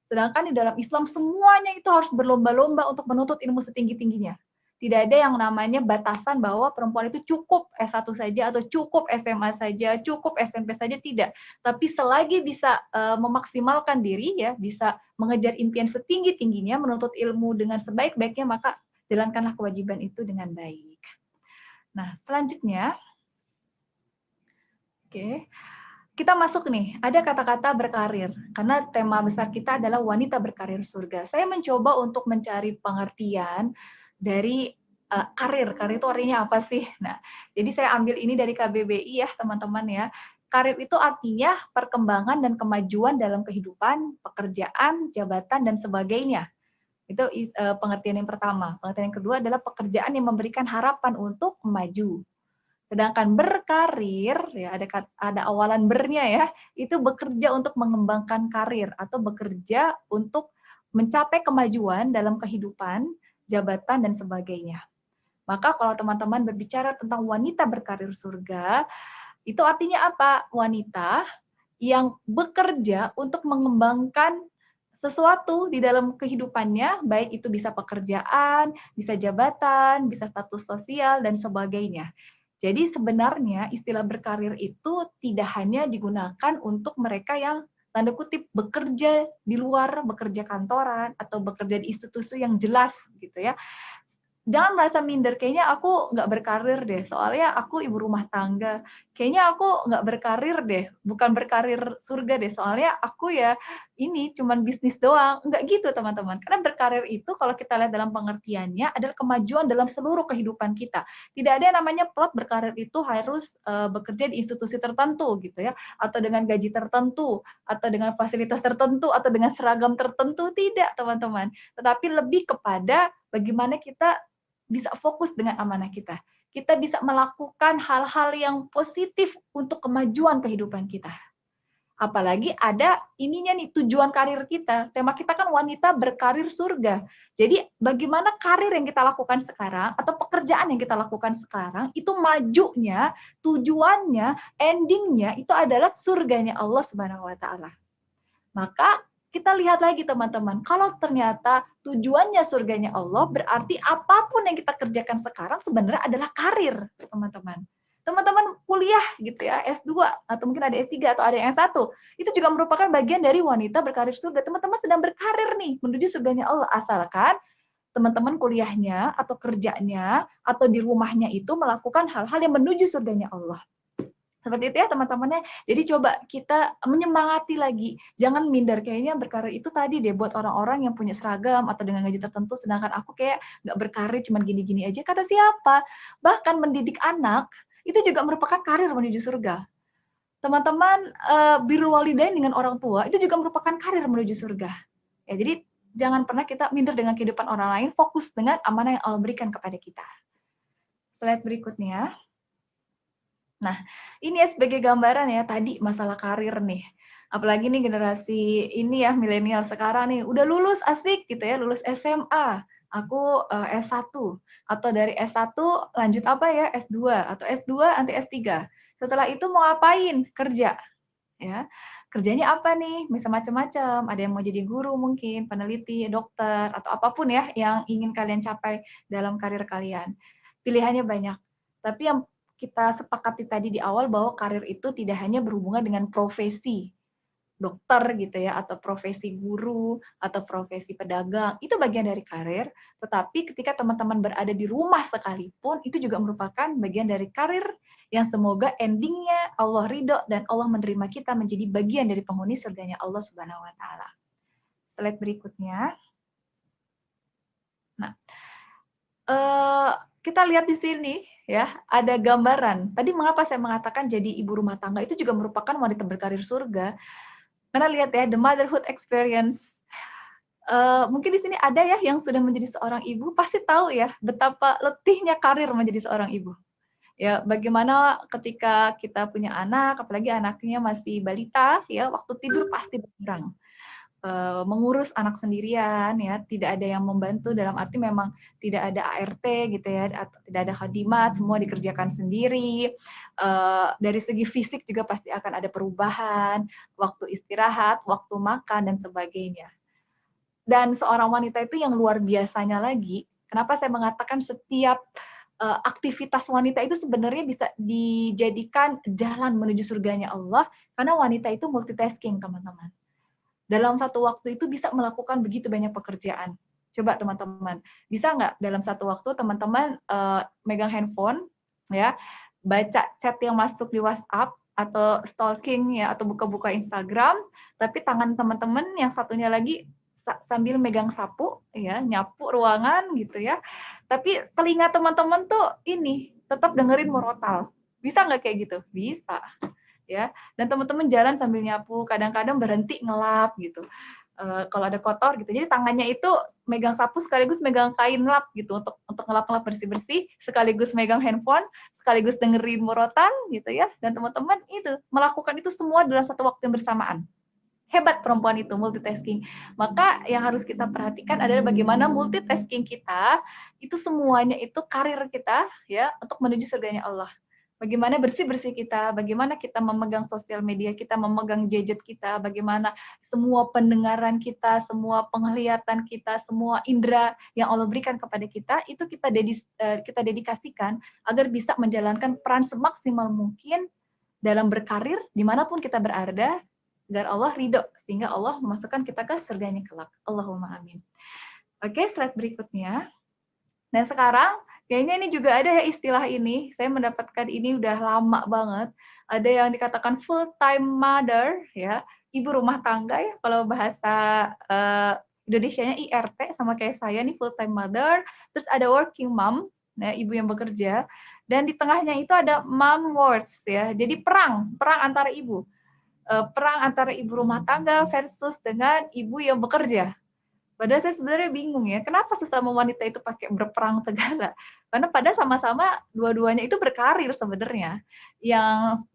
Sedangkan di dalam Islam semuanya itu harus berlomba-lomba untuk menuntut ilmu setinggi-tingginya. Tidak ada yang namanya batasan bahwa perempuan itu cukup S1 saja atau cukup SMA saja, cukup SMP saja, tidak. Tapi selagi bisa memaksimalkan diri, ya, bisa mengejar impian setinggi-tingginya, menuntut ilmu dengan sebaik-baiknya, maka jalankanlah kewajiban itu dengan baik. Nah, selanjutnya, oke. Kita masuk nih, ada kata-kata berkarir, karena tema besar kita adalah wanita berkarir surga. Saya mencoba untuk mencari pengertian dari karir itu artinya apa sih? Nah, jadi saya ambil ini dari KBBI ya teman-teman ya. Karir itu artinya perkembangan dan kemajuan dalam kehidupan, pekerjaan, jabatan, dan sebagainya. Itu pengertian yang pertama. Pengertian yang kedua adalah pekerjaan yang memberikan harapan untuk maju. Sedangkan berkarir, ya ada awalan bernya ya, itu bekerja untuk mengembangkan karir atau bekerja untuk mencapai kemajuan dalam kehidupan, jabatan, dan sebagainya. Maka kalau teman-teman berbicara tentang wanita berkarir surga, itu artinya apa? Wanita yang bekerja untuk mengembangkan sesuatu di dalam kehidupannya, baik itu bisa pekerjaan, bisa jabatan, bisa status sosial, dan sebagainya. Jadi sebenarnya istilah berkarir itu tidak hanya digunakan untuk mereka yang tanda kutip bekerja di luar, bekerja kantoran, atau bekerja di institusi yang jelas gitu ya. jangan merasa minder, kayaknya aku nggak berkarir deh, soalnya aku ibu rumah tangga. Kayaknya aku nggak berkarir deh, bukan berkarir surga deh, soalnya aku ya ini cuman bisnis doang. Nggak gitu teman-teman, karena berkarir itu kalau kita lihat dalam pengertiannya adalah kemajuan dalam seluruh kehidupan kita. Tidak ada yang namanya plot berkarir itu harus bekerja di institusi tertentu gitu ya, atau dengan gaji tertentu, atau dengan fasilitas tertentu, atau dengan seragam tertentu, tidak teman-teman. Tetapi lebih kepada bagaimana kita bisa fokus dengan amanah kita. Kita bisa melakukan hal-hal yang positif untuk kemajuan kehidupan kita. Apalagi ada ininya nih, tujuan karir kita. Tema kita kan wanita berkarir surga. Jadi bagaimana karir yang kita lakukan sekarang atau pekerjaan yang kita lakukan sekarang itu majunya, tujuannya, endingnya itu adalah surganya Allah Subhanahu wa taala. Maka kita lihat lagi teman-teman, kalau ternyata tujuannya surganya Allah, berarti apapun yang kita kerjakan sekarang sebenarnya adalah karir, teman-teman. Teman-teman kuliah gitu ya, S2, atau mungkin ada S3, atau ada yang S1, itu juga merupakan bagian dari wanita berkarir surga. Teman-teman sedang berkarir nih, menuju surganya Allah, asalkan teman-teman kuliahnya, atau kerjanya, atau di rumahnya itu melakukan hal-hal yang menuju surganya Allah. Seperti itu ya teman-temannya. Jadi coba kita menyemangati lagi. Jangan minder, kayaknya berkarir itu tadi deh buat orang-orang yang punya seragam atau dengan gaji tertentu, sedangkan aku kayak nggak berkarir, cuman gini-gini aja. Kata siapa? Bahkan mendidik anak, itu juga merupakan karir menuju surga. Teman-teman, birrul walidain dengan orang tua, itu juga merupakan karir menuju surga. Ya, jadi jangan pernah kita minder dengan kehidupan orang lain, fokus dengan amanah yang Allah berikan kepada kita. Slide berikutnya. Nah, ini ya sebagai gambaran ya, tadi masalah karir nih. Apalagi nih generasi ini ya, milenial sekarang nih, udah lulus asik gitu ya, lulus SMA, aku S1, atau dari S1 lanjut apa ya, S2, atau S2 nanti S3. Setelah itu mau ngapain? Kerja. Ya. Kerjanya apa nih? Bisa macam-macam, ada yang mau jadi guru mungkin, peneliti, dokter, atau apapun ya yang ingin kalian capai dalam karir kalian. Pilihannya banyak. Tapi yang kita sepakati tadi di awal bahwa karir itu tidak hanya berhubungan dengan profesi dokter gitu ya, atau profesi guru, atau profesi pedagang, itu bagian dari karir, tetapi ketika teman-teman berada di rumah sekalipun, itu juga merupakan bagian dari karir yang semoga endingnya Allah ridho dan Allah menerima kita menjadi bagian dari penghuni surganya Allah Subhanahu wa taala. Slide berikutnya. Nah, kita lihat di sini ya, ada gambaran. Tadi mengapa saya mengatakan jadi ibu rumah tangga itu juga merupakan wanita berkarir surga? Karena lihat ya, the motherhood experience. Mungkin di sini ada ya yang sudah menjadi seorang ibu, pasti tahu ya betapa letihnya karir menjadi seorang ibu. Ya, bagaimana ketika kita punya anak, apalagi anaknya masih balita, ya waktu tidur pasti berkurang. Mengurus anak sendirian ya, tidak ada yang membantu, dalam arti memang tidak ada ART gitu ya, atau tidak ada khadimat, semua dikerjakan sendiri. Dari segi fisik juga pasti akan ada perubahan, waktu istirahat, waktu makan dan sebagainya. Dan seorang wanita itu yang luar biasanya lagi, kenapa saya mengatakan setiap aktivitas wanita itu sebenarnya bisa dijadikan jalan menuju surganya Allah, karena wanita itu multitasking, teman-teman. Dalam satu waktu itu bisa melakukan begitu banyak pekerjaan. Coba teman-teman, bisa nggak dalam satu waktu teman-teman megang handphone, ya, baca chat yang masuk di WhatsApp, atau stalking ya, atau buka-buka Instagram, tapi tangan teman-teman yang satunya lagi sambil megang sapu, ya, nyapu ruangan gitu ya. Tapi telinga teman-teman tuh ini tetap dengerin murotal. Bisa nggak kayak gitu? Bisa. Ya, dan teman-teman jalan sambil nyapu, kadang-kadang berhenti ngelap gitu. Kalau ada kotor gitu, jadi tangannya itu megang sapu sekaligus megang kain lap gitu untuk ngelap-ngelap bersih-bersih, sekaligus megang handphone, sekaligus dengerin murotan gitu ya, dan teman-teman itu melakukan itu semua dalam satu waktu yang bersamaan. Hebat perempuan itu, multitasking. Maka yang harus kita perhatikan adalah bagaimana multitasking kita itu semuanya itu karir kita ya untuk menuju surganya Allah. Bagaimana bersih-bersih kita, bagaimana kita memegang sosial media kita, memegang gadget kita, bagaimana semua pendengaran kita, semua penglihatan kita, semua indera yang Allah berikan kepada kita, itu kita dedikasikan agar bisa menjalankan peran semaksimal mungkin dalam berkarir, dimanapun kita berada, agar Allah ridho, sehingga Allah memasukkan kita ke surganya kelak. Allahumma amin. Oke, slide berikutnya. Nah sekarang kayaknya ini juga ada ya istilah ini, saya mendapatkan ini udah lama banget. Ada yang dikatakan full time mother ya, ibu rumah tangga ya kalau bahasa Indonesianya IRT, sama kayak saya nih full time mother. Terus ada working mom, nah ibu yang bekerja, dan di tengahnya itu ada mom wars ya. Jadi perang antara ibu. Perang antara ibu rumah tangga versus dengan ibu yang bekerja. Padahal saya sebenarnya bingung ya, kenapa sesama wanita itu pakai berperang segala? Karena padahal sama-sama dua-duanya itu berkarir sebenarnya. Yang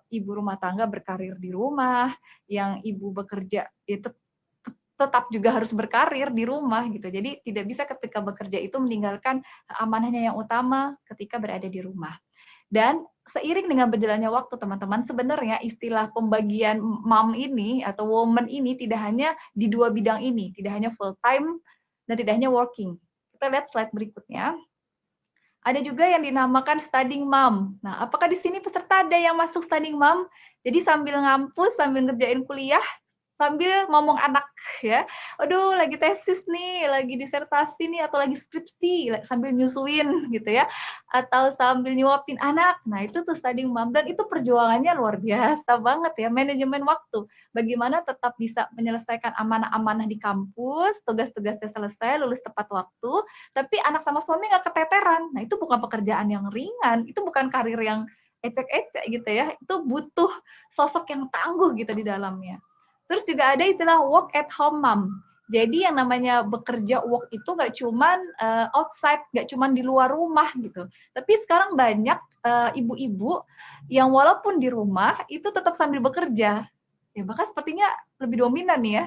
ibu rumah tangga berkarir di rumah, yang ibu bekerja itu tetap juga harus berkarir di rumah gitu. Jadi tidak bisa ketika bekerja itu meninggalkan amanahnya yang utama ketika berada di rumah. Dan seiring dengan berjalannya waktu teman-teman, sebenarnya istilah pembagian mom ini atau woman ini tidak hanya di dua bidang ini, tidak hanya full time dan tidak hanya working. Kita lihat slide berikutnya. Ada juga yang dinamakan studying mom. Nah, apakah di sini peserta ada yang masuk studying mom? Jadi sambil ngampus, sambil ngerjain kuliah, sambil ngomong anak ya, aduh lagi tesis nih, lagi disertasi nih, atau lagi skripsi, sambil nyusuin gitu ya, atau sambil nyuapin anak. Nah itu tuh studying mom, dan itu perjuangannya luar biasa banget ya, manajemen waktu. Bagaimana tetap bisa menyelesaikan amanah-amanah di kampus, tugas-tugasnya selesai, lulus tepat waktu, tapi anak sama suami nggak keteteran. Nah itu bukan pekerjaan yang ringan, itu bukan karir yang ecek-ecek gitu ya, itu butuh sosok yang tangguh gitu di dalamnya. Terus juga ada istilah work at home mom. Jadi yang namanya bekerja work itu nggak cuman outside, nggak cuman di luar rumah gitu. Tapi sekarang banyak ibu-ibu yang walaupun di rumah itu tetap sambil bekerja. Ya bahkan sepertinya lebih dominan nih ya,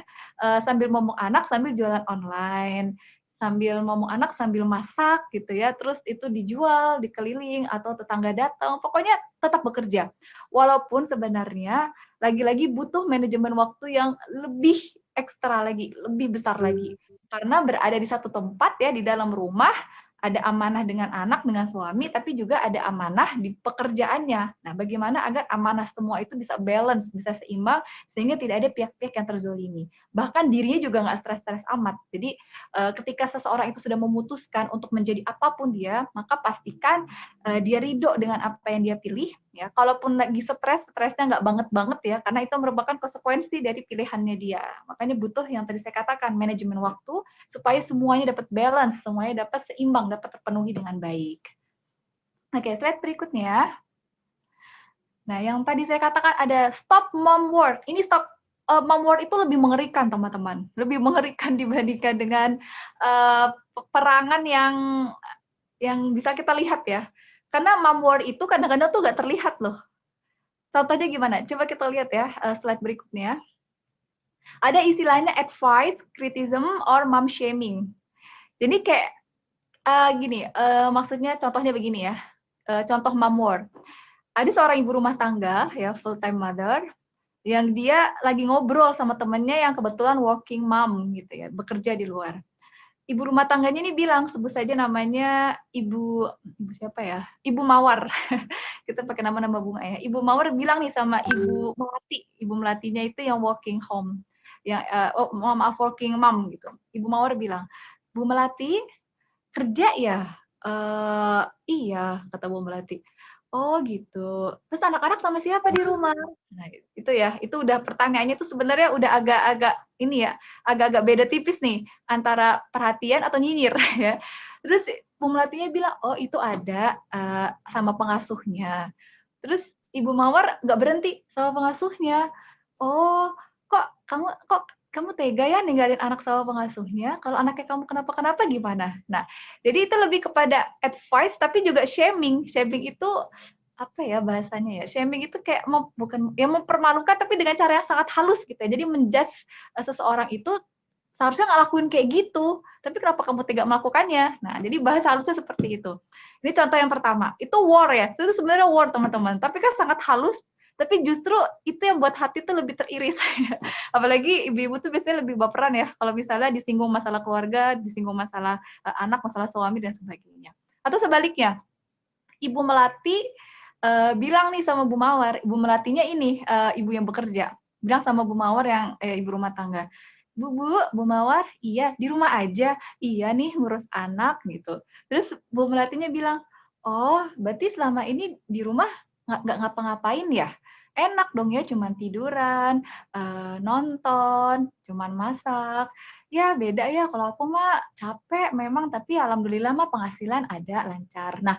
sambil ngomong anak sambil jualan online, sambil ngomong anak sambil masak gitu ya, terus itu dijual, dikeliling atau tetangga datang, pokoknya tetap bekerja. Walaupun sebenarnya lagi-lagi butuh manajemen waktu yang lebih ekstra lagi, lebih besar lagi. Karena berada di satu tempat ya, di dalam rumah, ada amanah dengan anak, dengan suami, tapi juga ada amanah di pekerjaannya. Nah, bagaimana agar amanah semua itu bisa balance, bisa seimbang, sehingga tidak ada pihak-pihak yang terzolimi. Bahkan dirinya juga nggak stres-stres amat. Jadi, ketika seseorang itu sudah memutuskan untuk menjadi apapun dia, maka pastikan dia ridho dengan apa yang dia pilih. Ya, kalaupun lagi stres, stresnya nggak banget-banget ya, karena itu merupakan konsekuensi dari pilihannya dia. Makanya butuh yang tadi saya katakan, manajemen waktu, supaya semuanya dapat balance, semuanya dapat seimbang, dapat terpenuhi dengan baik. Oke, slide berikutnya. Nah, yang tadi saya katakan ada stop mom work. Ini stop mom work itu lebih mengerikan, teman-teman. Lebih mengerikan dibandingkan dengan peperangan yang bisa kita lihat ya. Karena mom work itu kadang-kadang tuh nggak terlihat loh. Contohnya gimana? Coba kita lihat ya, slide berikutnya. Ada istilahnya advice, criticism, or mom shaming. Jadi kayak gini, maksudnya contohnya begini ya, contoh mom work. Ada seorang ibu rumah tangga ya, full time mother, yang dia lagi ngobrol sama temennya yang kebetulan working mom gitu ya, bekerja di luar. Ibu rumah tangganya ini bilang, sebut saja namanya ibu siapa ya? Ibu Mawar. Kita pakai nama-nama bunga ya. Ibu Mawar bilang nih sama Ibu Melati. Ibu Melatinya itu yang working home. Yang maaf, working mom gitu. Ibu Mawar bilang, "Bu Melati, kerja ya?" Iya, kata Bu Melati. Oh gitu. Terus anak-anak sama siapa di rumah? Nah, itu ya, itu udah pertanyaannya itu sebenarnya udah agak-agak ini ya, agak-agak beda tipis nih antara perhatian atau nyinyir ya. Terus Bu Melatinya bilang, "Oh, itu ada sama pengasuhnya." Terus Ibu Mawar nggak berhenti sama pengasuhnya. "Oh, kok kamu tega ya ninggalin anak sama pengasuhnya? Kalau anaknya kamu kenapa-kenapa gimana?" Nah, jadi itu lebih kepada advice tapi juga shaming. Shaming itu apa ya bahasanya ya? Shaming itu kayak bukan ya mempermalukan tapi dengan cara yang sangat halus gitu ya. Jadi menjudge seseorang itu seharusnya nggak lakuin kayak gitu, tapi kenapa kamu tega melakukannya? Nah, jadi bahasa halusnya seperti itu. Ini contoh yang pertama. Itu war ya. Itu sebenarnya war, teman-teman. Tapi kan sangat halus, tapi justru itu yang buat hati tuh lebih teriris. Apalagi ibu-ibu tuh biasanya lebih baperan ya, kalau misalnya disinggung masalah keluarga, disinggung masalah anak, masalah suami, dan sebagainya. Atau sebaliknya, Ibu Melati bilang nih sama Bu Mawar, Ibu Melatinya ini ibu yang bekerja, bilang sama Bu Mawar yang ibu rumah tangga, Bu Mawar, iya di rumah aja, iya nih ngurus anak gitu. Terus Bu Melatinya bilang, oh berarti selama ini di rumah nggak ngapa-ngapain ya? Enak dong ya, cuman tiduran, nonton, cuman masak. Ya beda ya, kalau aku mah capek memang, tapi alhamdulillah mah penghasilan ada lancar. Nah,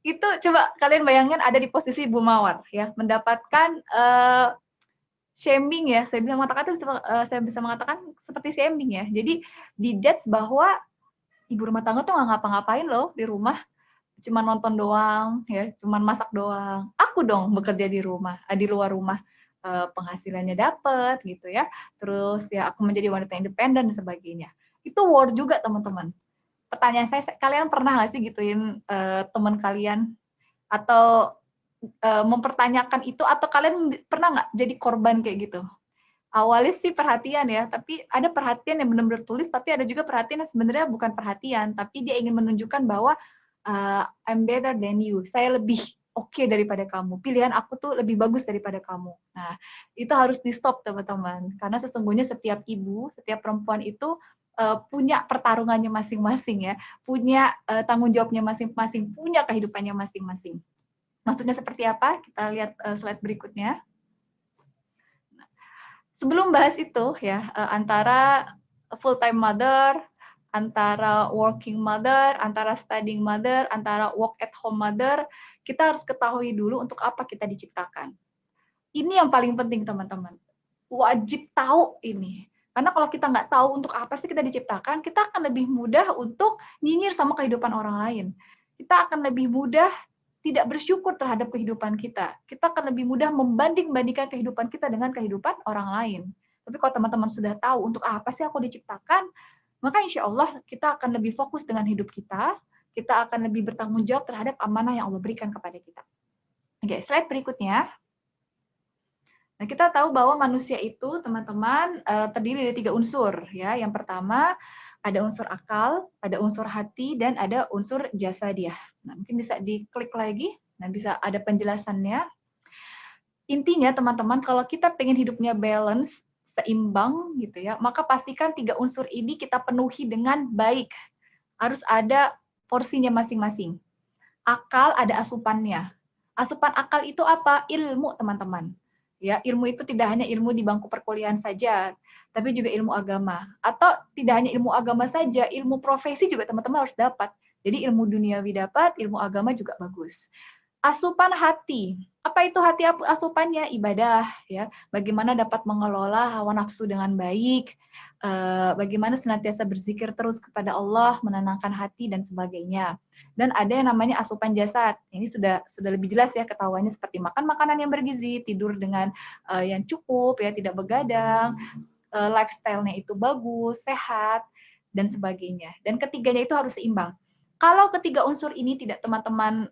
itu coba kalian bayangkan ada di posisi Bu Mawar ya, mendapatkan shaming ya, saya bisa mengatakan seperti shaming ya. Jadi di-judge bahwa ibu rumah tangga tuh nggak ngapa-ngapain loh di rumah, cuma nonton doang ya, cuma masak doang. Aku dong bekerja di rumah, di luar rumah, penghasilannya dapet gitu ya. Terus ya aku menjadi wanita independen dan sebagainya. Itu war juga teman-teman. Pertanyaan saya, kalian pernah nggak sih gituin teman kalian atau mempertanyakan itu, atau kalian pernah nggak jadi korban kayak gitu? Awalnya sih perhatian ya, tapi ada perhatian yang benar-benar tulis, tapi ada juga perhatian yang sebenarnya bukan perhatian, tapi dia ingin menunjukkan bahwa I'm better than you, saya lebih oke daripada kamu, pilihan aku tuh lebih bagus daripada kamu. Nah, itu harus di-stop teman-teman, karena sesungguhnya setiap ibu, setiap perempuan itu punya pertarungannya masing-masing ya, punya tanggung jawabnya masing-masing, punya kehidupannya masing-masing. Maksudnya seperti apa? Kita lihat slide berikutnya. Sebelum bahas itu ya, antara full-time mother, antara working mother, antara studying mother, antara work at home mother, kita harus ketahui dulu untuk apa kita diciptakan. Ini yang paling penting teman-teman. Wajib tahu ini. Karena kalau kita nggak tahu untuk apa sih kita diciptakan, kita akan lebih mudah untuk nyinyir sama kehidupan orang lain. Kita akan lebih mudah tidak bersyukur terhadap kehidupan kita. Kita akan lebih mudah membanding-bandingkan kehidupan kita dengan kehidupan orang lain. Tapi kalau teman-teman sudah tahu untuk apa sih aku diciptakan, maka insya Allah kita akan lebih fokus dengan hidup kita akan lebih bertanggung jawab terhadap amanah yang Allah berikan kepada kita. Oke, slide berikutnya. Nah, kita tahu bahwa manusia itu, teman-teman, terdiri dari 3 unsur. Ya. Yang pertama, ada unsur akal, ada unsur hati, dan ada unsur jasadiah. Nah, mungkin bisa diklik lagi, nah bisa ada penjelasannya. Intinya teman-teman, kalau kita pengen hidupnya balance, seimbang gitu ya, maka pastikan 3 unsur ini kita penuhi dengan baik. Harus ada porsinya masing-masing. Akal ada asupannya. Asupan akal itu apa? Ilmu, teman-teman. Ya, ilmu itu tidak hanya ilmu di bangku perkuliahan saja, tapi juga ilmu agama. Atau tidak hanya ilmu agama saja, ilmu profesi juga teman-teman harus dapat. Jadi ilmu duniawi dapat, ilmu agama juga bagus. Asupan hati. Apa itu hati asupannya? Ibadah, ya. Bagaimana dapat mengelola hawa nafsu dengan baik, bagaimana senantiasa berzikir terus kepada Allah, menenangkan hati dan sebagainya. Dan ada yang namanya asupan jasad. Ini sudah lebih jelas ya ketahuannya, seperti makan makanan yang bergizi, tidur dengan yang cukup ya, tidak begadang, lifestyle-nya itu bagus, sehat dan sebagainya. Dan ketiganya itu harus seimbang. Kalau ketiga unsur ini tidak teman-teman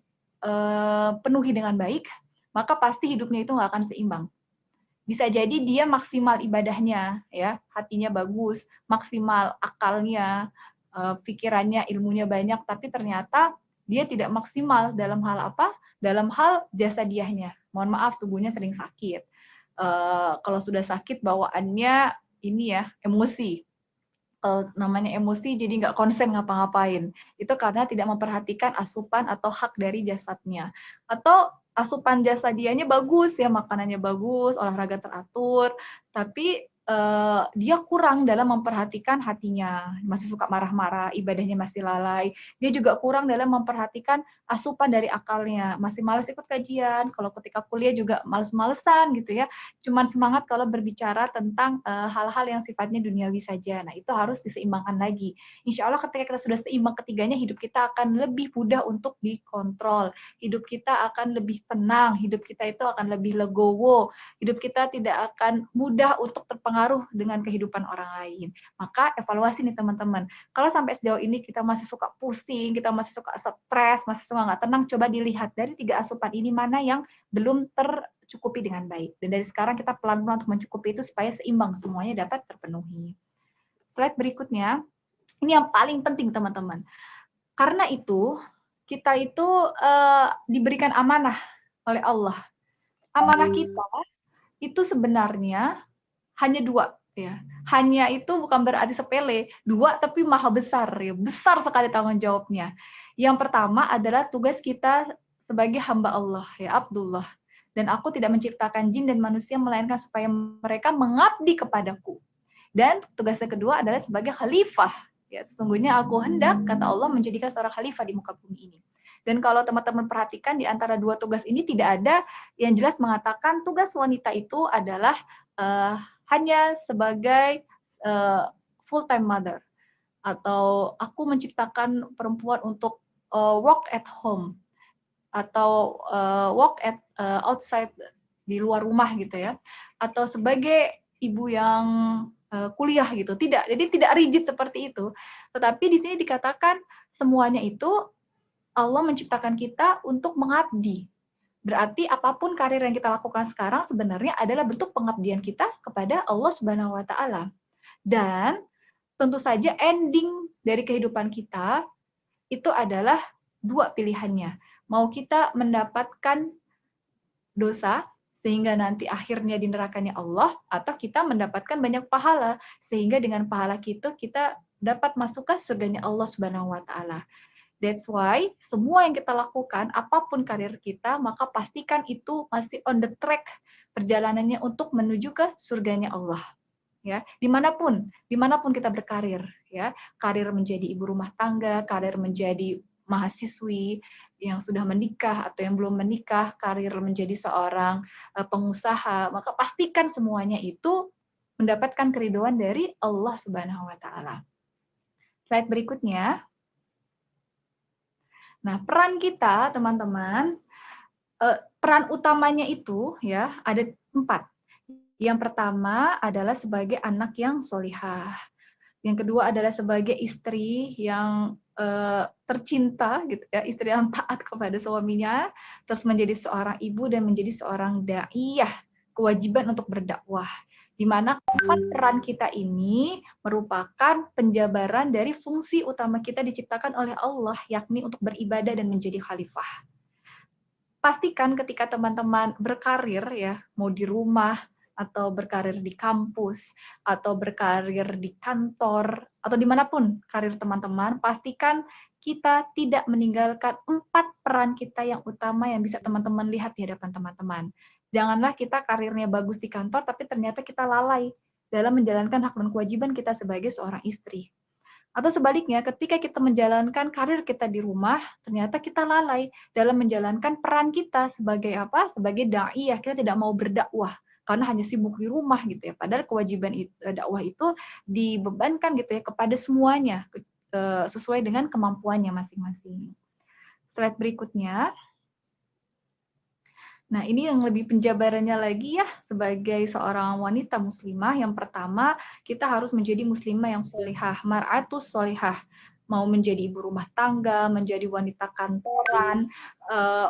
penuhi dengan baik, maka pasti hidupnya itu nggak akan seimbang. Bisa jadi dia maksimal ibadahnya, ya, hatinya bagus, maksimal akalnya, pikirannya, ilmunya banyak, tapi ternyata dia tidak maksimal dalam hal apa? Dalam hal jasadiahnya. Mohon maaf, tubuhnya sering sakit. Kalau sudah sakit, bawaannya ini ya, emosi. Namanya emosi, jadi nggak konsen ngapa-ngapain. Itu karena tidak memperhatikan asupan atau hak dari jasadnya. Atau asupan jasadianya bagus, ya, makanannya bagus, olahraga teratur, tapi dia kurang dalam memperhatikan hatinya, masih suka marah-marah, ibadahnya masih lalai. Dia juga kurang dalam memperhatikan asupan dari akalnya, masih malas ikut kajian, kalau ketika kuliah juga males-malesan gitu ya, cuman semangat kalau berbicara tentang hal-hal yang sifatnya duniawi saja. Nah, itu harus diseimbangkan lagi. Insya Allah ketika kita sudah seimbang ketiganya, hidup kita akan lebih mudah untuk dikontrol, hidup kita akan lebih tenang, hidup kita itu akan lebih legowo, hidup kita tidak akan mudah untuk terpengaruh dengan kehidupan orang lain. Maka evaluasi nih teman-teman. Kalau sampai sejauh ini kita masih suka pusing, kita masih suka stres, masih suka nggak tenang, coba dilihat dari 3 asupan ini mana yang belum tercukupi dengan baik. Dan dari sekarang kita pelan-pelan untuk mencukupi itu supaya seimbang, semuanya dapat terpenuhi. Slide berikutnya, ini yang paling penting teman-teman. Karena itu, kita itu diberikan amanah oleh Allah. Amanah kita itu sebenarnya hanya 2, ya. hanya itu bukan berarti sepele, 2 tapi maha besar, ya, besar sekali tanggung jawabnya. Yang pertama adalah tugas kita sebagai hamba Allah, ya Abdullah. Dan aku tidak menciptakan jin dan manusia melainkan supaya mereka mengabdi kepadaku. Dan tugas yang kedua adalah sebagai khalifah. Ya, sesungguhnya aku hendak, kata Allah, menjadikan seorang khalifah di muka bumi ini. Dan kalau teman-teman perhatikan di antara 2 tugas ini tidak ada yang jelas mengatakan tugas wanita itu adalah hanya sebagai full-time mother. Atau aku menciptakan perempuan untuk work at home. Atau work at outside, di luar rumah gitu ya. Atau sebagai ibu yang kuliah gitu. Tidak, jadi tidak rigid seperti itu. Tetapi di sini dikatakan semuanya itu Allah menciptakan kita untuk mengabdi. Berarti apapun karir yang kita lakukan sekarang sebenarnya adalah bentuk pengabdian kita kepada Allah Subhanahu wa taala. Dan tentu saja ending dari kehidupan kita itu adalah 2 pilihannya. Mau kita mendapatkan dosa sehingga nanti akhirnya di nerakanya Allah, atau kita mendapatkan banyak pahala sehingga dengan pahala kita dapat masuk ke surganya Allah Subhanahu wa taala. That's why semua yang kita lakukan, apapun karir kita, maka pastikan itu masih on the track perjalanannya untuk menuju ke surganya Allah. Ya, dimanapun kita berkarir, ya, karir menjadi ibu rumah tangga, karir menjadi mahasiswi yang sudah menikah atau yang belum menikah, karir menjadi seorang pengusaha, maka pastikan semuanya itu mendapatkan keridhaan dari Allah Subhanahu wa taala. Slide berikutnya. Nah, peran kita, teman-teman, peran utamanya itu ya ada 4. Yang pertama adalah sebagai anak yang solihah. Yang kedua adalah sebagai istri yang tercinta, gitu ya, istri yang taat kepada suaminya, terus menjadi seorang ibu dan menjadi seorang daiyah, kewajiban untuk berdakwah. Di mana 4 peran kita ini merupakan penjabaran dari fungsi utama kita diciptakan oleh Allah, yakni untuk beribadah dan menjadi khalifah. Pastikan ketika teman-teman berkarir, ya, mau di rumah, atau berkarir di kampus, atau berkarir di kantor, atau dimanapun karir teman-teman, pastikan kita tidak meninggalkan 4 peran kita yang utama yang bisa teman-teman lihat di hadapan teman-teman. Janganlah kita karirnya bagus di kantor, tapi ternyata kita lalai dalam menjalankan hak dan kewajiban kita sebagai seorang istri. Atau sebaliknya, ketika kita menjalankan karir kita di rumah, ternyata kita lalai dalam menjalankan peran kita sebagai apa? Sebagai daiyah, kita tidak mau berdakwah karena hanya sibuk di rumah gitu ya. Padahal kewajiban dakwah itu dibebankan gitu ya kepada semuanya sesuai dengan kemampuannya masing-masing. Slide berikutnya. Nah, ini yang lebih penjabarannya lagi ya, sebagai seorang wanita muslimah, yang pertama, kita harus menjadi muslimah yang solihah, mar'atus solihah. Mau menjadi ibu rumah tangga, menjadi wanita kantoran,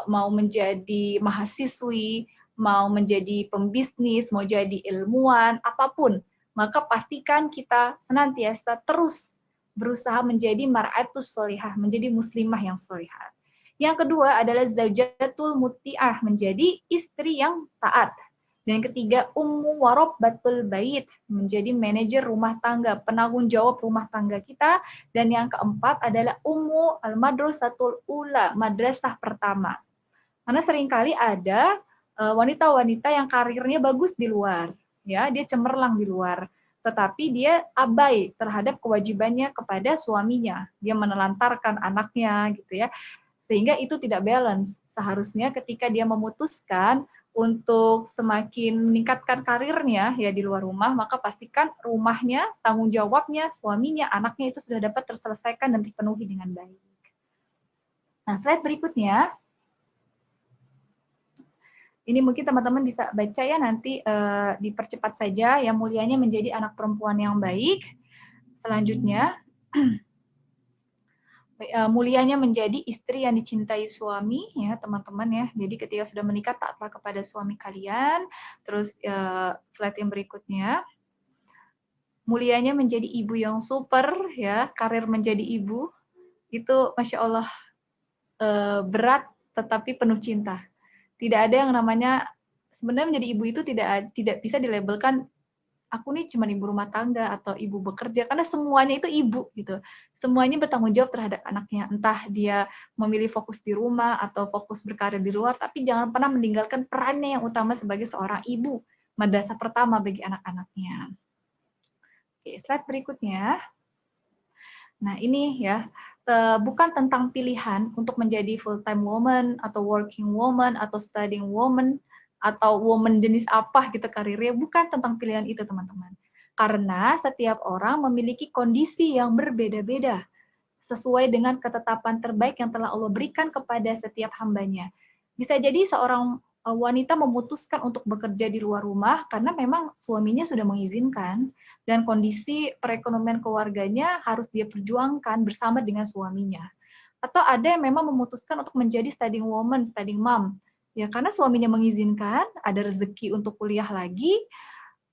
mau menjadi mahasiswi, mau menjadi pembisnis, mau jadi ilmuwan, apapun. Maka pastikan kita senantiasa terus berusaha menjadi mar'atus solihah, menjadi muslimah yang solihah. Yang kedua adalah zaujatul muti'ah, menjadi istri yang taat. Dan yang ketiga, ummu warabbatul bait, menjadi manajer rumah tangga, penanggung jawab rumah tangga kita. Dan yang keempat adalah ummu al-madrasatul ula, madrasah pertama. Karena seringkali ada wanita-wanita yang karirnya bagus di luar, ya, dia cemerlang di luar, tetapi dia abai terhadap kewajibannya kepada suaminya. Dia menelantarkan anaknya gitu ya. Sehingga itu tidak balance. Seharusnya ketika dia memutuskan untuk semakin meningkatkan karirnya ya di luar rumah, maka pastikan rumahnya, tanggung jawabnya, suaminya, anaknya itu sudah dapat terselesaikan dan dipenuhi dengan baik. Nah, slide berikutnya. Ini mungkin teman-teman bisa baca ya, nanti dipercepat saja. Yang mulianya menjadi anak perempuan yang baik. Selanjutnya, mulianya menjadi istri yang dicintai suami, ya teman-teman ya. Jadi ketika sudah menikah, taatlah kepada suami kalian. Terus slide yang berikutnya, mulianya menjadi ibu yang super, ya, karir menjadi ibu itu masya Allah berat tetapi penuh cinta. Tidak ada yang namanya, sebenarnya menjadi ibu itu tidak bisa dilabelkan aku nih cuma ibu rumah tangga atau ibu bekerja, karena semuanya itu ibu gitu. Semuanya bertanggung jawab terhadap anaknya, entah dia memilih fokus di rumah atau fokus berkarir di luar, tapi jangan pernah meninggalkan perannya yang utama sebagai seorang ibu, madrasah pertama bagi anak-anaknya. Oke, slide berikutnya. Nah, ini ya, bukan tentang pilihan untuk menjadi full-time woman, atau working woman, atau studying woman, atau woman jenis apa gitu karirnya, bukan tentang pilihan itu, teman-teman. Karena setiap orang memiliki kondisi yang berbeda-beda, sesuai dengan ketetapan terbaik yang telah Allah berikan kepada setiap hambanya. Bisa jadi seorang wanita memutuskan untuk bekerja di luar rumah karena memang suaminya sudah mengizinkan, dan kondisi perekonomian keluarganya harus dia perjuangkan bersama dengan suaminya. Atau ada yang memang memutuskan untuk menjadi studying woman, studying mom, ya karena suaminya mengizinkan, ada rezeki untuk kuliah lagi,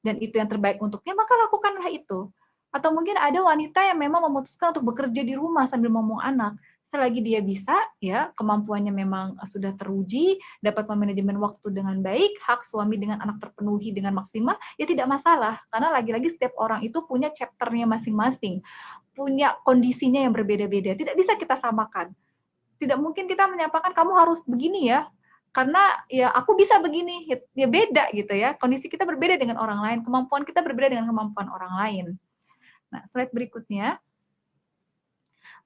dan itu yang terbaik untuknya, maka lakukanlah itu. Atau mungkin ada wanita yang memang memutuskan untuk bekerja di rumah sambil ngomong anak. Selagi dia bisa, ya kemampuannya memang sudah teruji, dapat memanajemen waktu dengan baik, hak suami dengan anak terpenuhi dengan maksimal, ya tidak masalah. Karena lagi-lagi setiap orang itu punya chapternya masing-masing, punya kondisinya yang berbeda-beda. Tidak bisa kita samakan. Tidak mungkin kita menyampaikan kamu harus begini ya, karena ya aku bisa begini, ya beda gitu ya. Kondisi kita berbeda dengan orang lain, kemampuan kita berbeda dengan kemampuan orang lain. Nah, slide berikutnya.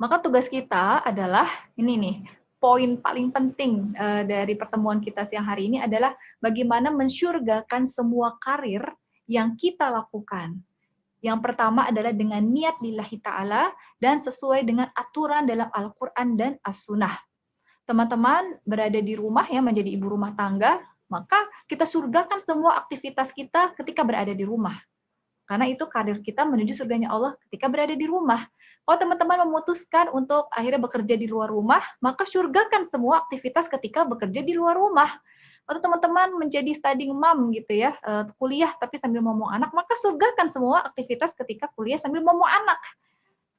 Maka tugas kita adalah, ini nih, poin paling penting dari pertemuan kita siang hari ini adalah bagaimana mensyurgakan semua karir yang kita lakukan. Yang pertama adalah dengan niat lillahi ta'ala dan sesuai dengan aturan dalam Al-Quran dan As-Sunnah. Teman-teman berada di rumah ya, menjadi ibu rumah tangga, maka kita surgakan semua aktivitas kita ketika berada di rumah. Karena itu karir kita menuju surganya Allah ketika berada di rumah. Kalau teman-teman memutuskan untuk akhirnya bekerja di luar rumah, maka surgakan semua aktivitas ketika bekerja di luar rumah. Atau teman-teman menjadi studying mom gitu ya, kuliah tapi sambil ngomong anak, maka surgakan semua aktivitas ketika kuliah sambil ngomong anak.